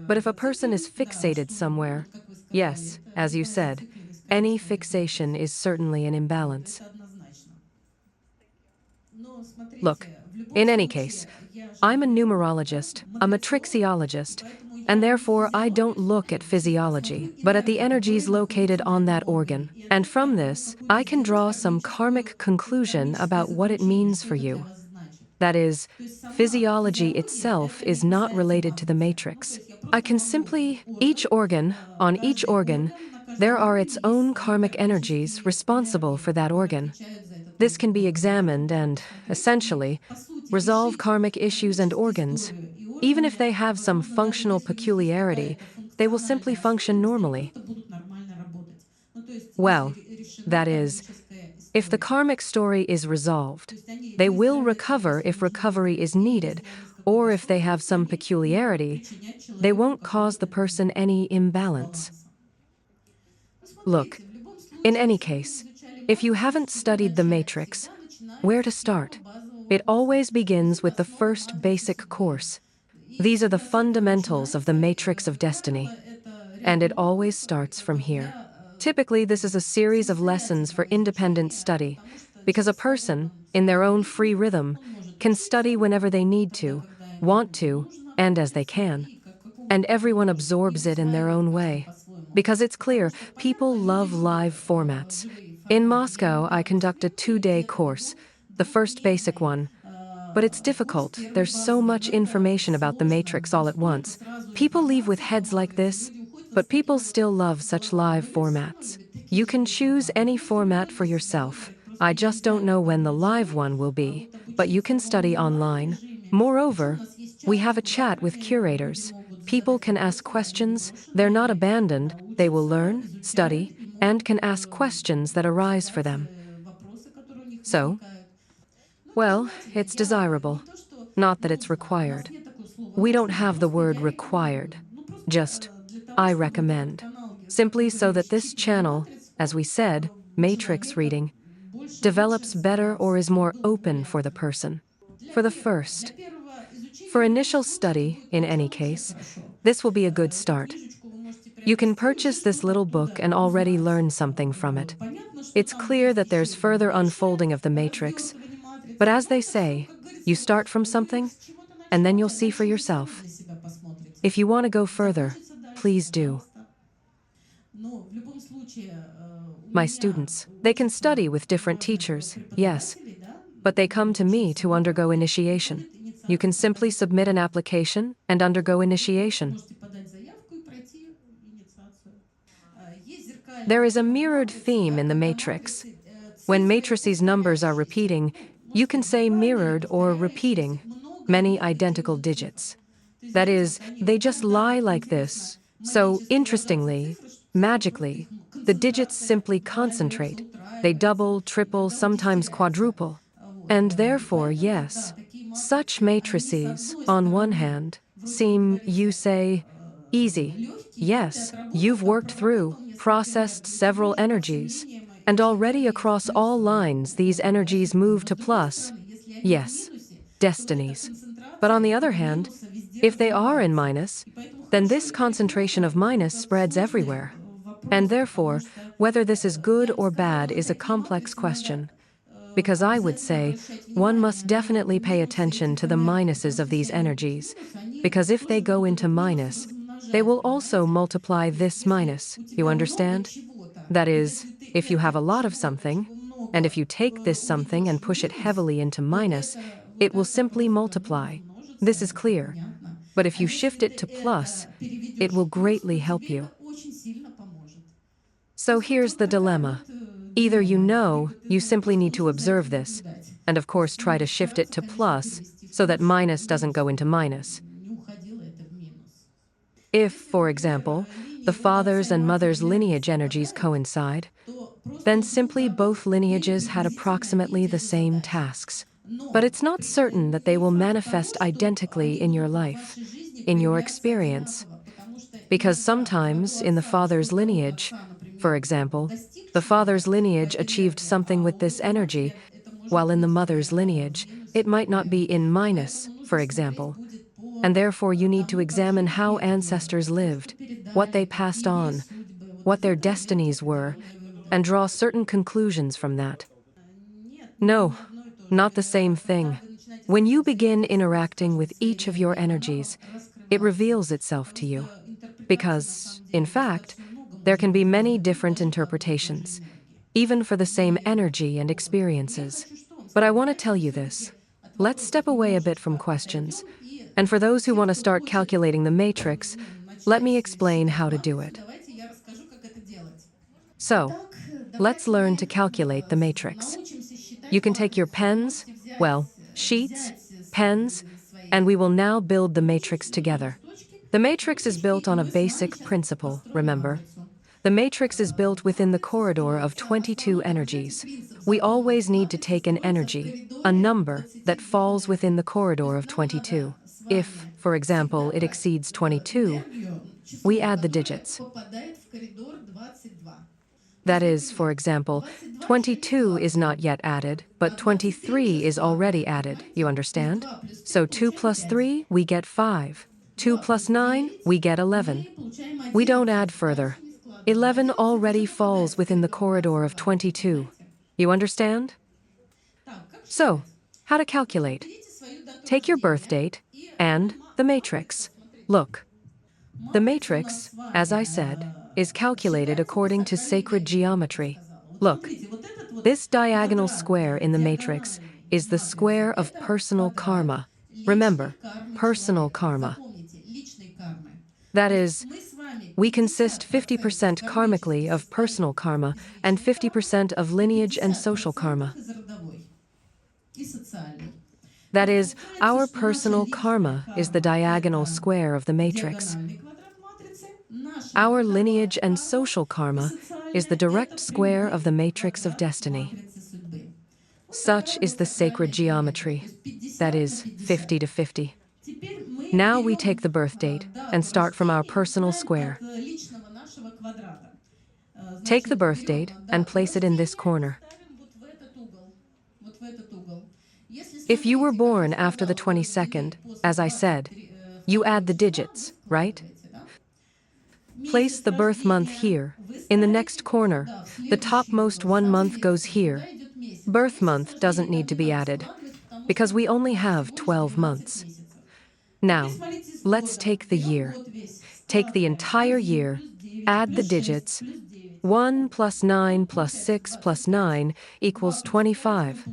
But if a person is fixated somewhere, yes, as you said, any fixation is certainly an imbalance. Look, in any case, I'm a numerologist, a matrixiologist, and therefore I don't look at physiology, but at the energies located on that organ. And from this, I can draw some karmic conclusion about what it means for you. That is, physiology itself is not related to the matrix. I can simply, on each organ, there are its own karmic energies responsible for that organ. This can be examined and, essentially, resolve karmic issues and organs. Even if they have some functional peculiarity, they will simply function normally. Well, that is, if the karmic story is resolved, they will recover if recovery is needed, or if they have some peculiarity, they won't cause the person any imbalance. Look, in any case, if you haven't studied the matrix, where to start? It always begins with the first basic course. These are the fundamentals of the matrix of destiny, and it always starts from here. Typically, this is a series of lessons for independent study, because a person, in their own free rhythm, can study whenever they need to, want to, and as they can. And everyone absorbs it in their own way. Because it's clear, people love live formats. In Moscow, I conduct a 2-day course, the first basic one. But it's difficult. There's so much information about the matrix all at once. People leave with heads like this, but people still love such live formats. You can choose any format for yourself. I just don't know when the live one will be, but you can study online. Moreover, we have a chat with curators. People can ask questions, they're not abandoned, they will learn, study, and can ask questions that arise for them. So, well, it's desirable. Not that it's required. We don't have the word required. Just, I recommend. Simply so that this channel, as we said, matrix reading, develops better or is more open for the person. For the first. For initial study, in any case, this will be a good start. You can purchase this little book and already learn something from it. It's clear that there's further unfolding of the matrix, but as they say, you start from something, and then you'll see for yourself. If you want to go further, please do. My students, they can study with different teachers, yes, but they come to me to undergo initiation. You can simply submit an application and undergo initiation. There is a mirrored theme in the matrix. When matrices numbers are repeating, you can say mirrored or repeating many identical digits. That is, they just lie like this. So, interestingly, magically, the digits simply concentrate. They double, triple, sometimes quadruple. And therefore, yes, such matrices, on one hand, seem, you say, easy. Yes, you've worked through, processed several energies, and already across all lines these energies move to plus. Yes, destinies. But on the other hand, if they are in minus, then this concentration of minus spreads everywhere. And therefore, whether this is good or bad is a complex question. Because I would say, one must definitely pay attention to the minuses of these energies, because if they go into minus, they will also multiply this minus, you understand? That is, if you have a lot of something, and if you take this something and push it heavily into minus, it will simply multiply. This is clear. But if you shift it to plus, it will greatly help you. So here's the dilemma. Either you simply need to observe this, and of course try to shift it to plus so that minus doesn't go into minus. If, for example, the father's and mother's lineage energies coincide, then simply both lineages had approximately the same tasks. But it's not certain that they will manifest identically in your life, in your experience. Because sometimes, in the father's lineage, for example, the father's lineage achieved something with this energy, while in the mother's lineage, it might not be in minus, for example. And therefore you need to examine how ancestors lived, what they passed on, what their destinies were, and draw certain conclusions from that. No, not the same thing. When you begin interacting with each of your energies, it reveals itself to you. Because, in fact, there can be many different interpretations, even for the same energy and experiences. But I want to tell you this. Let's step away a bit from questions. And for those who want to start calculating the matrix, let me explain how to do it. So, let's learn to calculate the matrix. You can take your pens, sheets, pens, and we will now build the matrix together. The matrix is built on a basic principle, remember? The matrix is built within the corridor of 22 energies. We always need to take an energy, a number, that falls within the corridor of 22. If, for example, it exceeds 22, we add the digits. That is, for example, 22 is not yet added, but 23 is already added, you understand? So 2 plus 3, we get 5. 2 plus 9, we get 11. We don't add further. 11 already falls within the corridor of 22. You understand? So, how to calculate? Take your birth date and the matrix. Look. The matrix, as I said, is calculated according to sacred geometry. Look, this diagonal square in the matrix is the square of personal karma. Remember, personal karma. That is, we consist 50% karmically of personal karma and 50% of lineage and social karma. That is, our personal karma is the diagonal square of the matrix. Our lineage and social karma is the direct square of the matrix of destiny. Such is the sacred geometry, that is, 50 to 50. Now we take the birth date and start from our personal square. Take the birth date and place it in this corner. If you were born after the 22nd, as I said, you add the digits, right? Place the birth month here. In the next corner, the topmost 1 month goes here. Birth month doesn't need to be added, because we only have 12 months. Now, let's take the year. Take the entire year, add the digits. 1 plus 9 plus 6 plus 9 equals 25.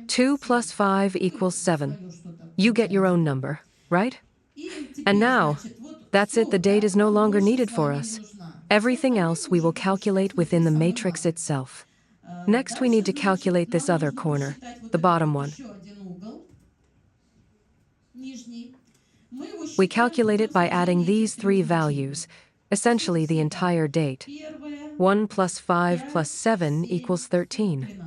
2 plus 5 equals 7. You get your own number, right? And now, that's it, the date is no longer needed for us. Everything else we will calculate within the matrix itself. Next we need to calculate this other corner, the bottom one. We calculate it by adding these three values, essentially the entire date. 1 plus 5 plus 7 equals 13.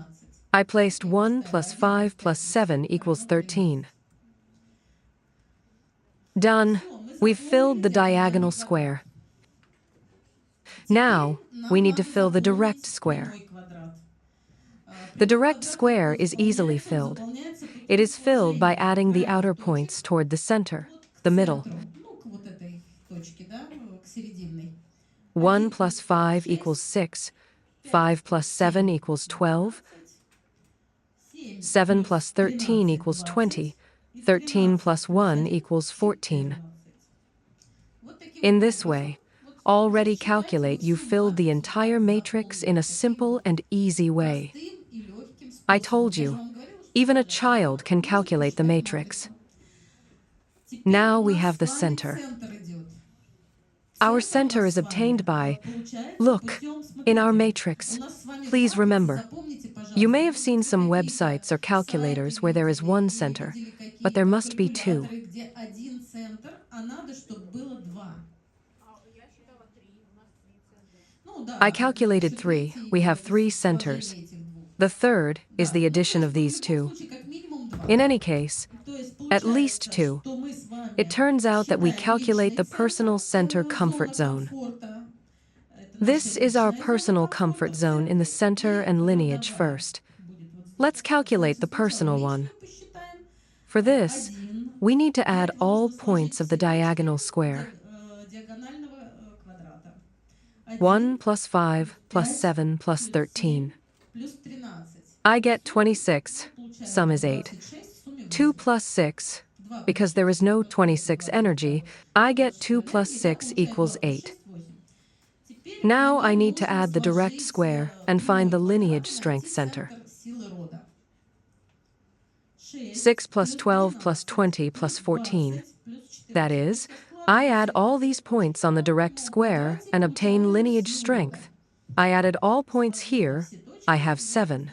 I placed 1 plus 5 plus 7 equals 13. Done. We've filled the diagonal square. Now, we need to fill the direct square. The direct square is easily filled. It is filled by adding the outer points toward the center, the middle. 1 plus 5 equals 6. 5 plus 7 equals 12. 7 plus 13 equals 20. 13 plus 1 equals 14. In this way, already calculate you filled the entire matrix in a simple and easy way. I told you, even a child can calculate the matrix. Now we have the center. Our center is obtained by, look, in our matrix. Please remember, you may have seen some websites or calculators where there is one center, but there must be two. I calculated 3. We have 3 centers. The third is the addition of these two. In any case, at least 2. It turns out that we calculate the personal center comfort zone. This is our personal comfort zone in the center and lineage first. Let's calculate the personal one. For this, we need to add all points of the diagonal square. 1 plus 5 plus 7 plus 13. I get 26. Sum is 8. 2 plus 6. Because there is no 26 energy, I get 2 plus 6 equals 8. Now I need to add the direct square and find the lineage strength center. 6 plus 12 plus 20 plus 14. That is, I add all these points on the direct square and obtain lineage strength. I added all points here. I have 7.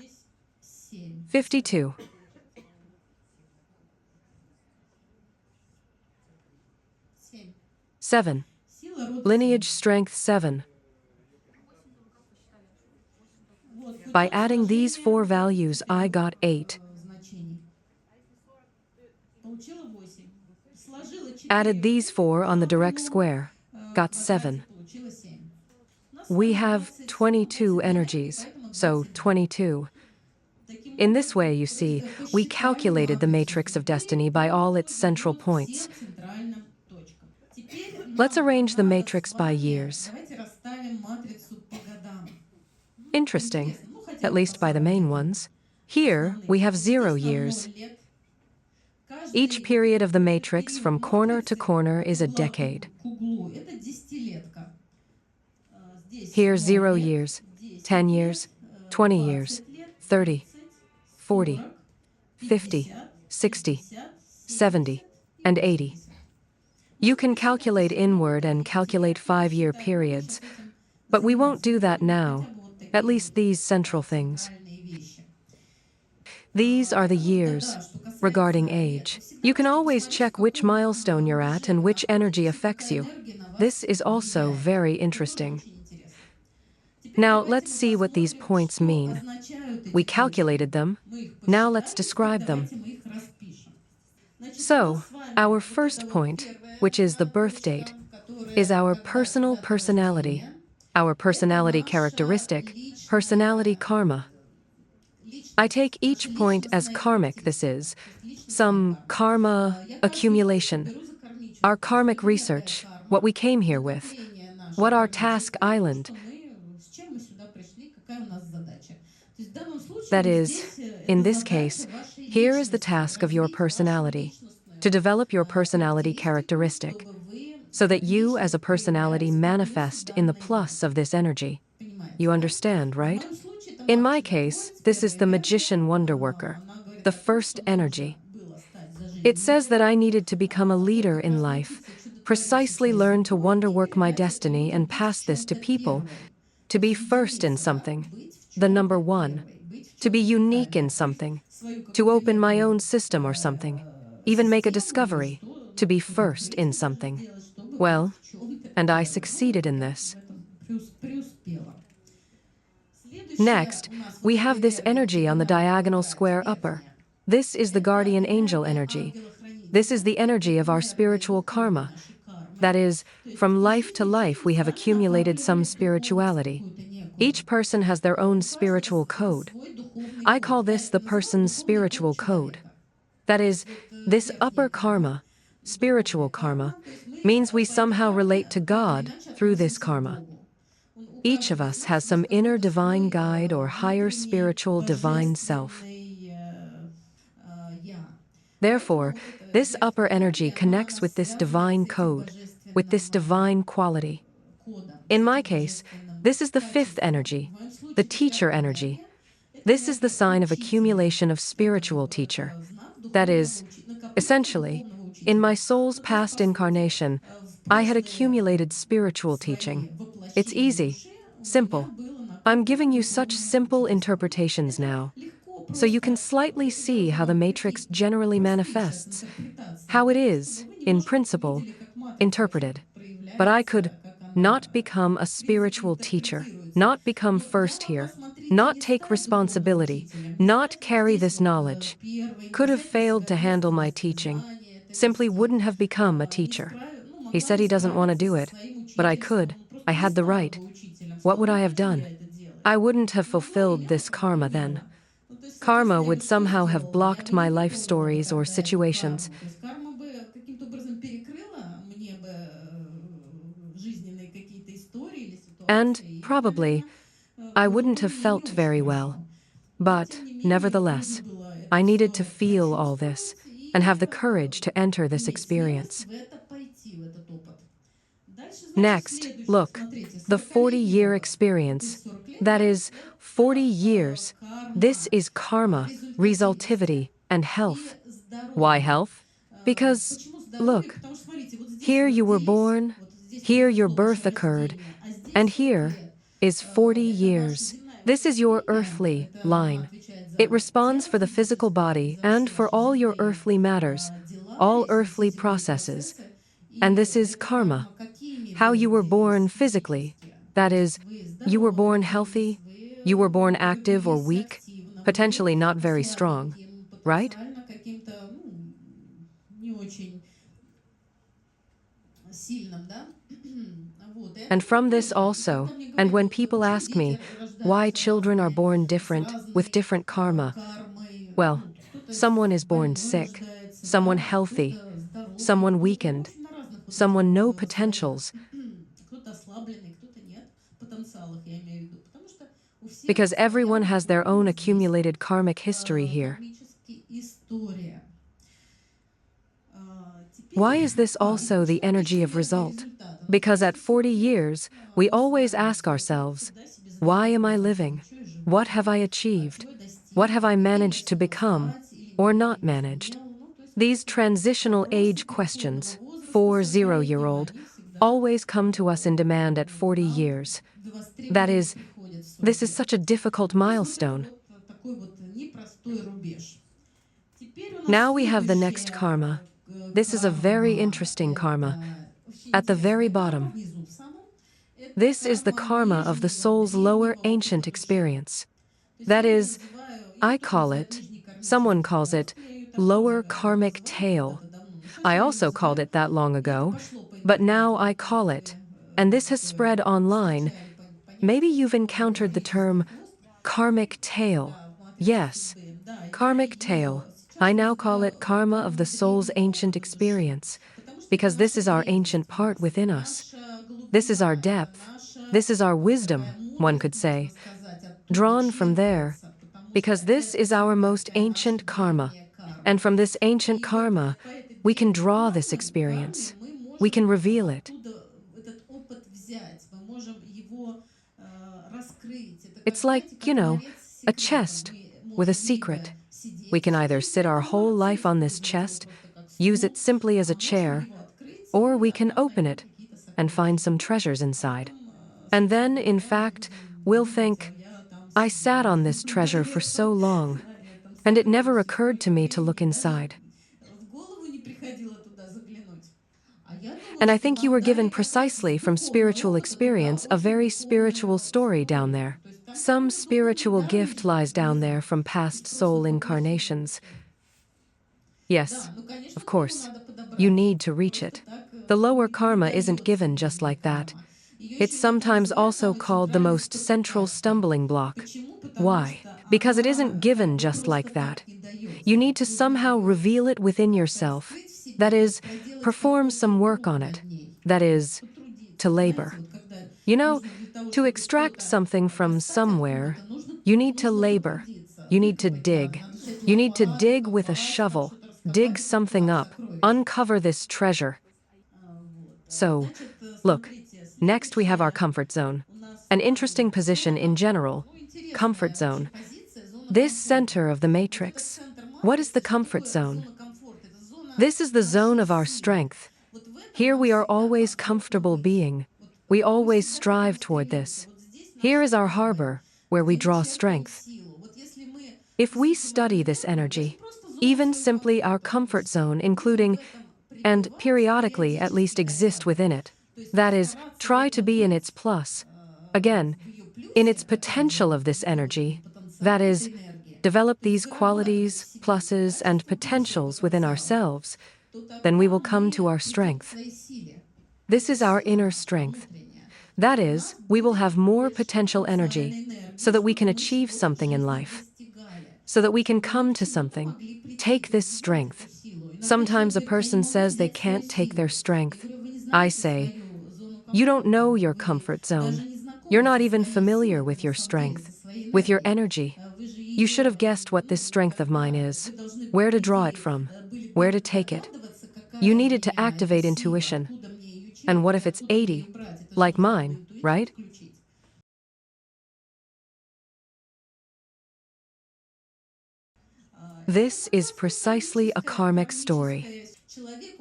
52. 7. Lineage strength 7. By adding these 4 values, I got 8. Added these 4 on the direct square, got 7. We have 22 energies, so 22. In this way, you see, we calculated the matrix of destiny by all its central points. Let's arrange the matrix by years. Interesting, at least by the main ones. Here, we have 0 years. Each period of the matrix from corner to corner is a decade. Here, 0 years, 10 years, 20 years, 30, 40, 50, 60, 70, and 80. You can calculate inward and calculate 5-year periods, but we won't do that now, at least these central things. These are the years. Regarding age, you can always check which milestone you're at and which energy affects you. This is also very interesting. Now let's see what these points mean. We calculated them. Now let's describe them. So, our first point, which is the birth date, is our personal personality, our personality characteristic, personality karma. I take each point as karmic, this is, some karma accumulation, our karmic research, what we came here with, what our task island. That is, in this case, here is the task of your personality, to develop your personality characteristic, so that you as a personality manifest in the plus of this energy. You understand, right? In my case, this is the magician wonder worker, the first energy. It says that I needed to become a leader in life, precisely learn to wonderwork my destiny and pass this to people, to be first in something, the number 1, to be unique in something, to open my own system or something, even make a discovery, to be first in something. Well, and I succeeded in this. Next, we have this energy on the diagonal square upper. This is the guardian angel energy. This is the energy of our spiritual karma. That is, from life to life we have accumulated some spirituality. Each person has their own spiritual code. I call this the person's spiritual code. That is, this upper karma, spiritual karma, means we somehow relate to God through this karma. Each of us has some inner divine guide or higher spiritual divine self. Therefore, this upper energy connects with this divine code, with this divine quality. In my case, this is the 5th energy, the teacher energy. This is the sign of accumulation of spiritual teacher. That is, essentially, in my soul's past incarnation, I had accumulated spiritual teaching. It's easy, simple. I'm giving you such simple interpretations now, so you can slightly see how the matrix generally manifests, how it is, in principle, interpreted. But I could not become a spiritual teacher, not become first here, not take responsibility, not carry this knowledge. Could have failed to handle my teaching, simply wouldn't have become a teacher. He said he doesn't want to do it, but I could. I had the right. What would I have done? I wouldn't have fulfilled this karma then. Karma would somehow have blocked my life stories or situations, Карма бы каким-то образом перекрыла мне бы жизненные какие-то истории или and, ситуации, и probably, вероятно, I было wouldn't бы have мне не felt очень very well. хорошо. Но, But, тем не менее, нужно nevertheless, было это I needed to все feel all this прочувствовать and и have the courage to enter this иметь смелость experience. в это пойти, в этот опыт. Дальше, значит, Next, следующее, look, смотрите, the 40-летний 40-year опыт. experience. Здесь 40 лет, That да? is, 40 years. This Карма, is karma, результативности resultivity, and и health. Why здоровье. health? Because, Почему здоровье? look, Потому что, смотрите, вот here you were born, вот here это your до birth вашего occurred, рождения, а здесь and 40 here лет. is 40 Это ваша years. земная вот This эта is your линия, earthly это она line. отвечает It за responds тело for the physical физическое, body за and все for ваши all your земные earthly matters, дела, all эти все earthly земные processes. процессы. And И this is эта karma. карма какими How вы you were родились born physically. физически? То That есть is, вы you were здоровым born родились, healthy, вы you were born active or родились weak, активным, вы potentially not very strong, слабеньким, right? потенциально каким-то, не очень сильным, да? Вот, и это And from this нормально. И also, когда мне and говорят, when вот people почему ask me дети why рождаются children are разные, born с different, with разной different karma, кармой, well, кто-то someone с is born больной sick, рождается, someone да, healthy, кто-то здоровый, someone кто-то, в weakened, общем, на разных вот этих someone вот no слоях. potentials, Кто-то ослабленный, кто-то нет, в потенциалах я имею в виду, потому что у всех because everyone своя has their own здесь accumulated karmic history here. кармическая история. Why is this И also the почему energy of причина это result? результата? Ну, Because потому at что 40 40 лет years, we мы always ставим ask себе, мы ourselves, всегда себе why задаем am I вопрос, а для living? чего я What живу? have I А achieved? чего я What достиг? have I Какие я managed to всего become стать или or какие not я managed? сделал? Ну, то есть вот These эти transitional вопросы age переходного questions, возраста 4-0-year-old, они всегда always come to us in demand at 40 нам years. That востребованы is, приходят в 40 this is лет. such a difficult То есть вот это milestone. вот такой вот непростой рубеж. Теперь у нас Now we have the next следующая karma. This is a very карма. interesting karma. Это вообще At the very интересная карма bottom, внизу в самом. Это this is the карма karma of the нижнего, soul's lower древнего ancient опыта души. experience. То есть That я ее is, называю, я I ее тоже call называю it, нижний кармический someone calls опыт. it, Я ее так lower тоже когда-то karmic называла, tail. когда-то давно. Но сейчас I я ее also called называю, it that long и это ago, пошло по but now интернету, I то есть call it, and this has такое spread online. встречали Maybe понятие, you've encountered the кармический term хвост, karmic tail. да, в матрице Yes, судьбы. Да, я karmic ее tail. I сейчас now call it называю karma of карма the soul's древнего ancient опыта души, experience, потому что это because this наша is our древность, ancient part within us. наша This is our глубина, это depth. наша This is our вот такая wisdom, one мудрость, could можно say, сказать, оттуда drawn from there, черпается, потому что because this это is our самая most такая наша ancient karma. древняя карма. And from this ancient И вот karma, по этой we can древней draw this карме experience. мы We can можем reveal it. оттуда этот опыт взять, мы можем его раскрыть. Это как, It's like, знаете, как ларец с a секретом. chest Мы with a можем либо secret. We сидеть can either здесь, в sit our этом whole ларце, life on this использовать его chest, просто как use стул, it simply as a а можем chair, его открыть or и we can там open найти it какие-то and find сокровища. some treasures inside. Потом And then, in спустя время fact, будем we'll думать, think, я там I sat сидела on this treasure for so long, на этом and it never сокровище occurred to столько me to времени, look даже inside. в голову не приходило туда заглянуть. А я думаю, And I что think you нам were дали given как раз precisely с from духовного spiritual опыта туда experience a очень very духовную spiritual story down историю. there. То есть там Some какие-то духовные spiritual дары gift lies down внизу. there from И past просто soul попросить. incarnations. Yes, Да, ну, конечно, of к нему course, надо you подобраться. need to reach Просто it. так The lower не karma isn't дается given just древняя like that. карма. Ее It's еще иногда sometimes называют also самой called the центральной most стопой central препятствий. stumbling block. Почему? Потому Why? что Because it isn't она как given бы just просто like так that. не You дается. need to Нужно somehow ее reveal it within как-то yourself. раскрыть в себе, That то есть is, проделать perform какой-то some work труд on над it. ней. That is, to Потрудиться. Знаете, labor. вот когда You know, нужно для того, to чтобы extract что-то something from достать somewhere, откуда-то, you need to нужно labor. потрудиться, You need to выкопать, да, dig. надо взять You need to лопату, dig with a копать, там shovel, что-то dig раскопать и something подкопать up, сокровища. uncover this treasure. Вот. So, Значит, look, смотрите, next we have our следующее comfort zone. у нас с An interesting вами position in зона, general, ну, comfort интересная вообще zone. позиция, зона This комфорта. center of the Вот этот matrix. центр What is матрицы, the что comfort такое zone? зона комфорта? Это зона This is the zone нашей of our силы. strength. Вот в Here we are always comfortable being. We always strive toward this. Here is our harbor, where we draw strength. If we study this energy, even simply our comfort zone, including, and periodically at least exist within it, that is, try to be in its plus, again, in its potential of this energy, that is, develop these qualities, pluses, and potentials within ourselves, then we will come to our strength. This is our inner strength. That is, we will have more potential energy so that we can achieve something in life, so that we can come to something. Take this strength. Sometimes a person says they can't take their strength. I say, you don't know your comfort zone. You're not even familiar with your strength, with your energy. You should have guessed what this strength of mine is, where to draw it from, where to take it. You needed to activate intuition. And what if it's 80, like mine, right? This is precisely a karmic story.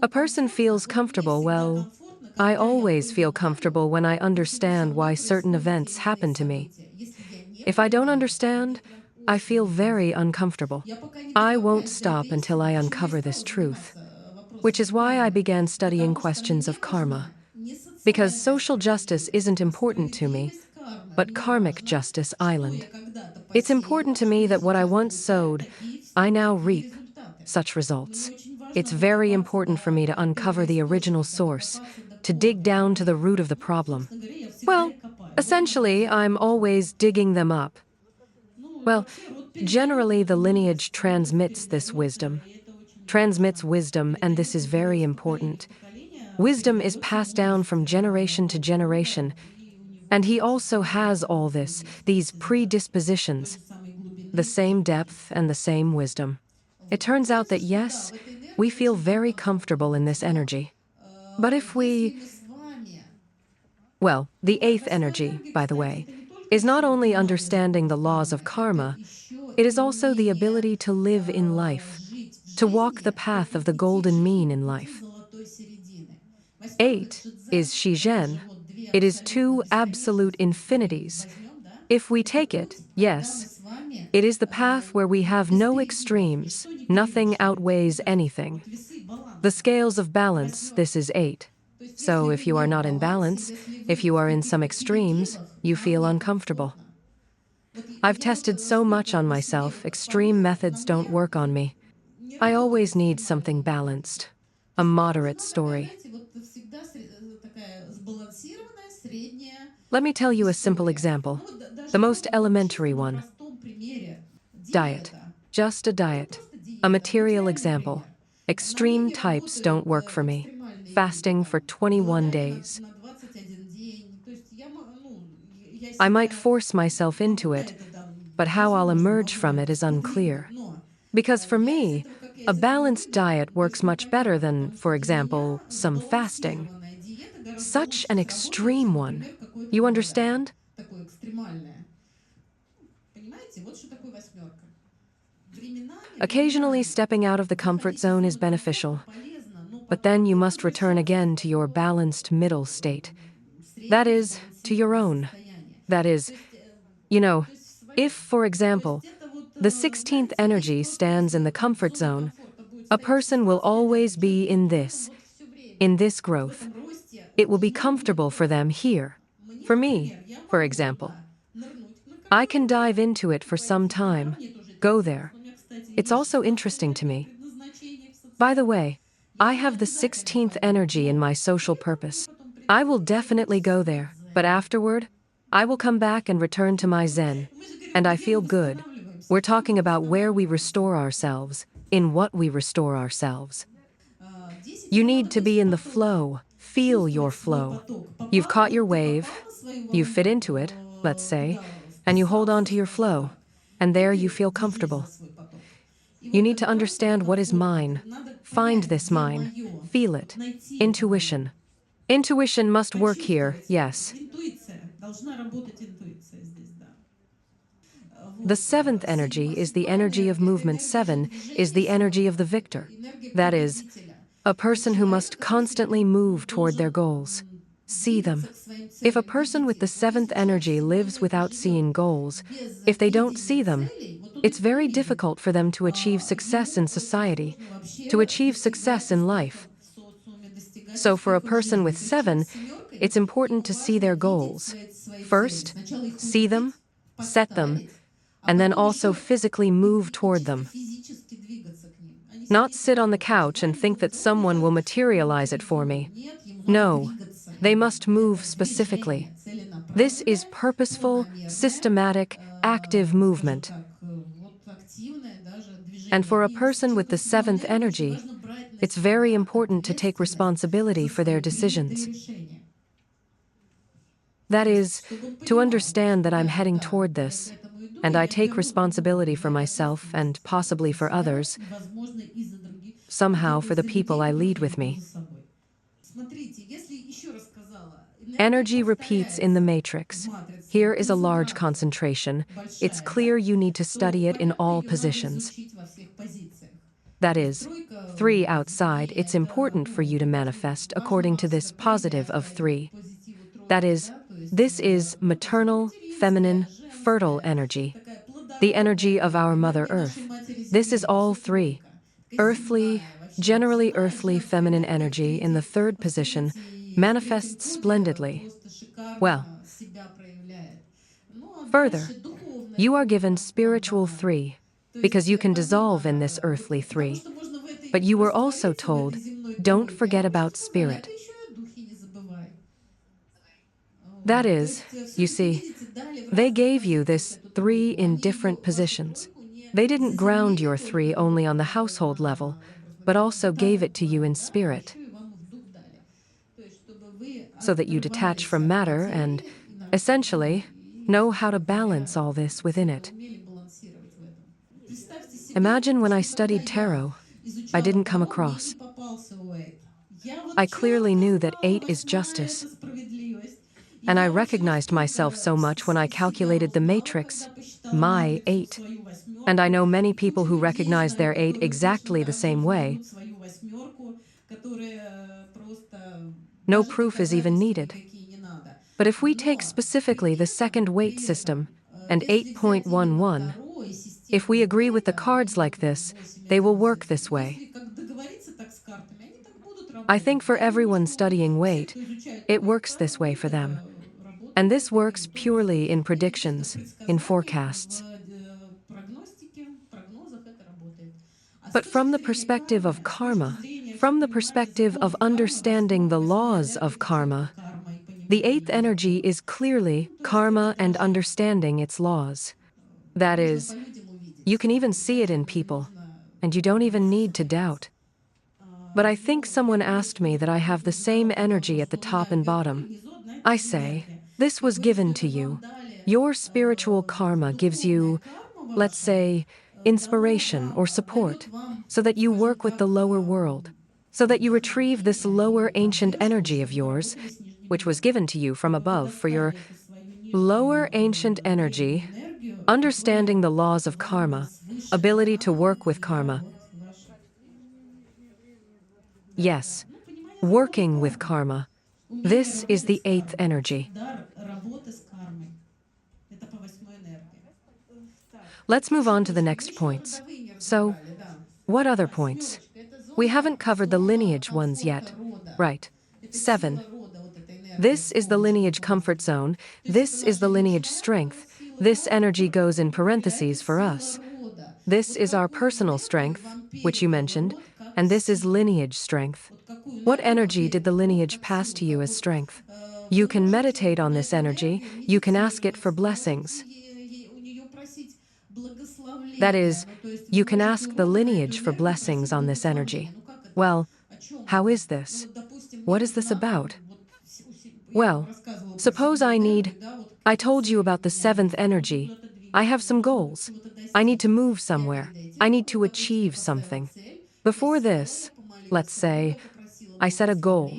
A person feels comfortable, well, I always feel comfortable when I understand why certain events happen to me. If I don't understand, I feel very uncomfortable. I won't stop until I uncover this truth, which is why I began studying questions of karma. Because social justice isn't important to me, but karmic justice island. It's important to me that what I once sowed, I now reap such results. It's very important for me to uncover the original source, to dig down to the root of the problem. Well, essentially, I'm always digging them up. Well, generally, the lineage transmits this wisdom. Transmits wisdom, and this is very important. Wisdom is passed down from generation to generation, and he also has all this, these predispositions, the same depth and the same wisdom. It turns out that yes, we feel very comfortable in this energy. But if we, well, the eighth energy, by the way, is not only understanding the laws of karma, it is also the ability to live in life, to walk the path of the golden mean in life. 8 is Shizhen. It is two absolute infinities. If we take it, yes, it is the path where we have no extremes, nothing outweighs anything. The scales of balance, this is 8. So if you are not in balance, if you are in some extremes, you feel uncomfortable. I've tested so much on myself, extreme methods don't work on me. I always need something balanced, a moderate story. Let me tell you a simple example, the most elementary one. Diet. Just a diet. A material example. Extreme types don't work for me. Fasting for 21 days. I might force myself into it, but how I'll emerge from it is unclear. Because for me, a balanced diet works much better than, for example, some fasting. Such an extreme one. You understand? Occasionally, stepping out of the comfort zone is beneficial, but then you must return again to your balanced middle state. That is, to your own. That is, if, for example, the 16th energy stands in the comfort zone, a person will always be in this growth. It will be comfortable for them here. For me, for example, I can dive into it for some time, go there. It's also interesting to me. By the way, I have the 16th energy in my social purpose. I will definitely go there, but afterward, I will come back and return to my Zen. And I feel good. We're talking about where we restore ourselves, in what we restore ourselves. You need to be in the flow, feel your flow. You've caught your wave, you fit into it, let's say, and you hold on to your flow, and there you feel comfortable. You need to understand what is mine. Find this mine. Feel it. Intuition. Intuition must work here, yes. The seventh energy is the energy of movement. 7 is the energy of the victor. That is, A person who must constantly move toward their goals. See them. If a person with the seventh energy lives without seeing goals, if they don't see them, it's very difficult for them to achieve success in society, to achieve success in life. So for a person with seven, it's important to see their goals. First, see them, set them, and then also physically move toward them. Not sit on the couch and think that someone will materialize it for me. No, they must move specifically. This is purposeful, systematic, active movement. And for a person with the seventh energy, it's very important to take responsibility for their decisions. That is, to understand that I'm heading toward this, and I take responsibility for myself and possibly for others, somehow for the people I lead with me. Energy repeats in the matrix. Here is a large concentration. It's clear you need to study it in all positions. That is, 3 outside, it's important for you to manifest according to this positive of 3. That is, this is maternal, feminine, fertile energy. The energy of our Mother Earth. This is all 3. Earthly, generally earthly feminine energy in the 3rd position manifests splendidly. Well, further, you are given spiritual 3, because you can dissolve in this earthly 3. But you were also told, don't forget about spirit. That is, you see, they gave you this 3 in different positions. They didn't ground your 3 only on the household level, but also gave it to you in spirit, so that you detach from matter and, essentially, know how to balance all this within it. Imagine when I studied tarot, I didn't come across. I clearly knew that 8 is justice. And I recognized myself so much when I calculated the matrix, my 8. And I know many people who recognize their 8 exactly the same way. No proof is even needed. But if we take specifically the second weight system and 8.11, if we agree with the cards like this, they will work this way. I think for everyone studying weight, it works this way for them. And this works purely in predictions, in forecasts. But from the perspective of karma, from the perspective of understanding the laws of karma, the 8th energy is clearly karma and understanding its laws. That is, you can even see it in people, and you don't even need to doubt. But I think someone asked me that I have the same energy at the top and bottom. I say, this was given to you. Your spiritual karma gives you, let's say, inspiration or support, so that you work with the lower world, so that you retrieve this lower ancient energy of yours, which was given to you from above for your lower ancient energy, understanding the laws of karma, ability to work with karma. Yes, working with karma. This is the 8th energy. Let's move on to the next points. So, what other points? We haven't covered the lineage ones yet. Right. 7. This is the lineage comfort zone. This is the lineage strength. This energy goes in parentheses for us. This is our personal strength, which you mentioned, and this is lineage strength. What energy did the lineage pass to you as strength? You can meditate on this energy, you can ask it for blessings. That is, you can ask the lineage for blessings on this energy. Well, how is this? What is this about? Well, suppose I told you about the 7th energy. I have some goals. I need to move somewhere. I need to achieve something. Before this, let's say, I set a goal.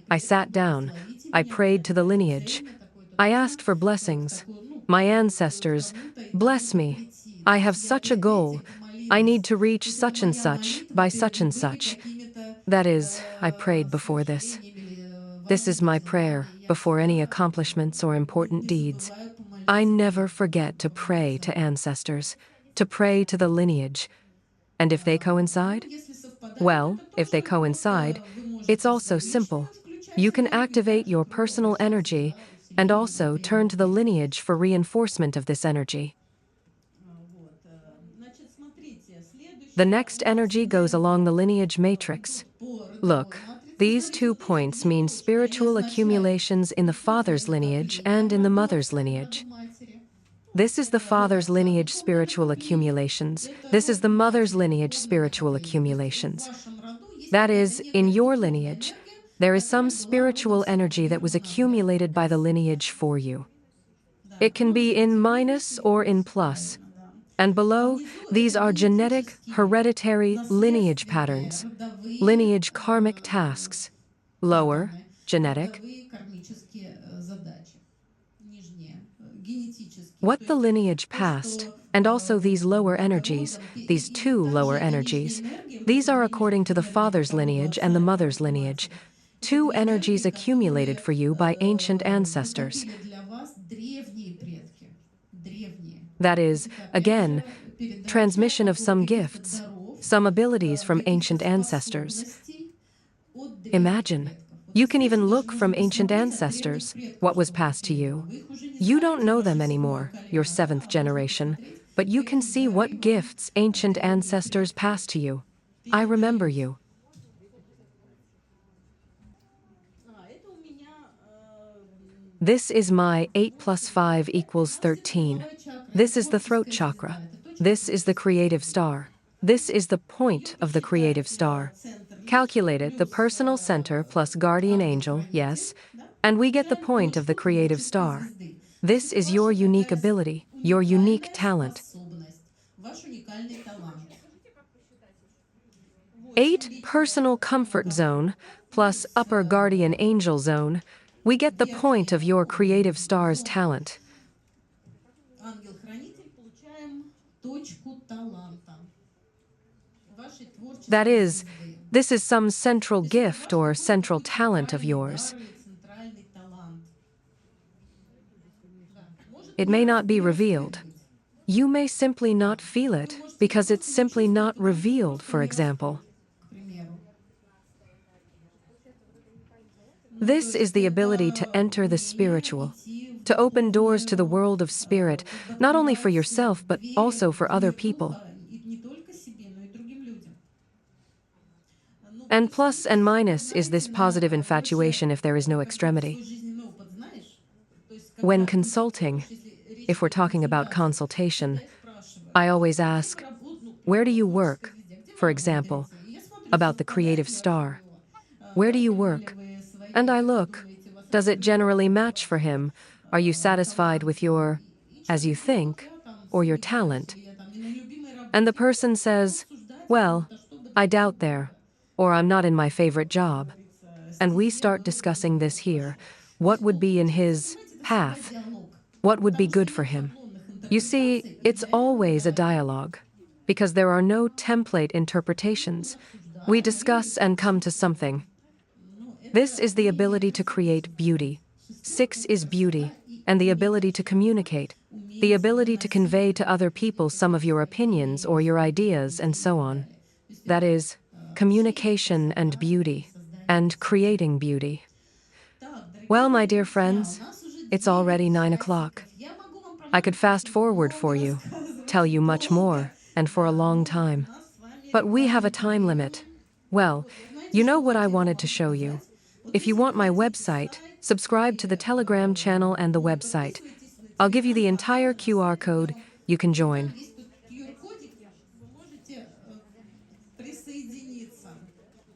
I sat down. I prayed to the lineage. I asked for blessings. My ancestors, bless me. I have such a goal. I need to reach such and such by such and such. That is, I prayed before this. This is my prayer before any accomplishments or important deeds. I never forget to pray to ancestors, to pray to the lineage. And if they coincide? Well, if they coincide, it's also simple. You can activate your personal energy and also turn to the lineage for reinforcement of this energy. The next energy goes along the lineage matrix. Look, these 2 points mean spiritual accumulations in the father's lineage and in the mother's lineage. This is the father's lineage spiritual accumulations. This is the mother's lineage spiritual accumulations. That is, in your lineage, there is some spiritual energy that was accumulated by the lineage for you. It can be in minus or in plus. And below, these are genetic, hereditary lineage patterns, lineage karmic tasks. Lower, genetic. What the lineage past, and also these lower energies, these 2 lower energies, these are according to the father's lineage and the mother's lineage, 2 energies accumulated for you by ancient ancestors. That is, again, transmission of some gifts, some abilities from ancient ancestors. Imagine, you can even look from ancient ancestors, what was passed to you. You don't know them anymore, your 7th generation, but you can see what gifts ancient ancestors passed to you. I remember you. This is my 8 plus 5 equals 13. This is the throat chakra. This is the creative star. This is the point of the creative star. Calculate it, the personal center plus guardian angel, yes, and we get the point of the creative star. This is your unique ability, your unique talent. 8 personal comfort zone plus upper guardian angel zone. We get the point of your creative star's talent. That is, this is some central gift or central talent of yours. It may not be revealed. You may simply not feel it because it's simply not revealed, for example. This is the ability to enter the spiritual, to open doors to the world of spirit, not only for yourself, but also for other people. And plus and minus is this positive infatuation if there is no extremity. When consulting, if we're talking about consultation, I always ask, where do you work? For example, about the creative star. Where do you work? And I look, does it generally match for him? Are you satisfied with your, as you think, or your talent? And the person says, well, I doubt there, or I'm not in my favorite job. And we start discussing this here. What would be in his path? What would be good for him? You see, it's always a dialogue, because there are no template interpretations. We discuss and come to something. This is the ability to create beauty. 6 is beauty, and the ability to communicate, the ability to convey to other people some of your opinions or your ideas and so on. That is, communication and beauty, and creating beauty. Well, my dear friends, it's already 9 o'clock. I could fast forward for you, tell you much more, and for a long time. But we have a time limit. Well, you know what I wanted to show you. If you want my website, subscribe to the Telegram channel and the website. I'll give you the entire QR code. You can join.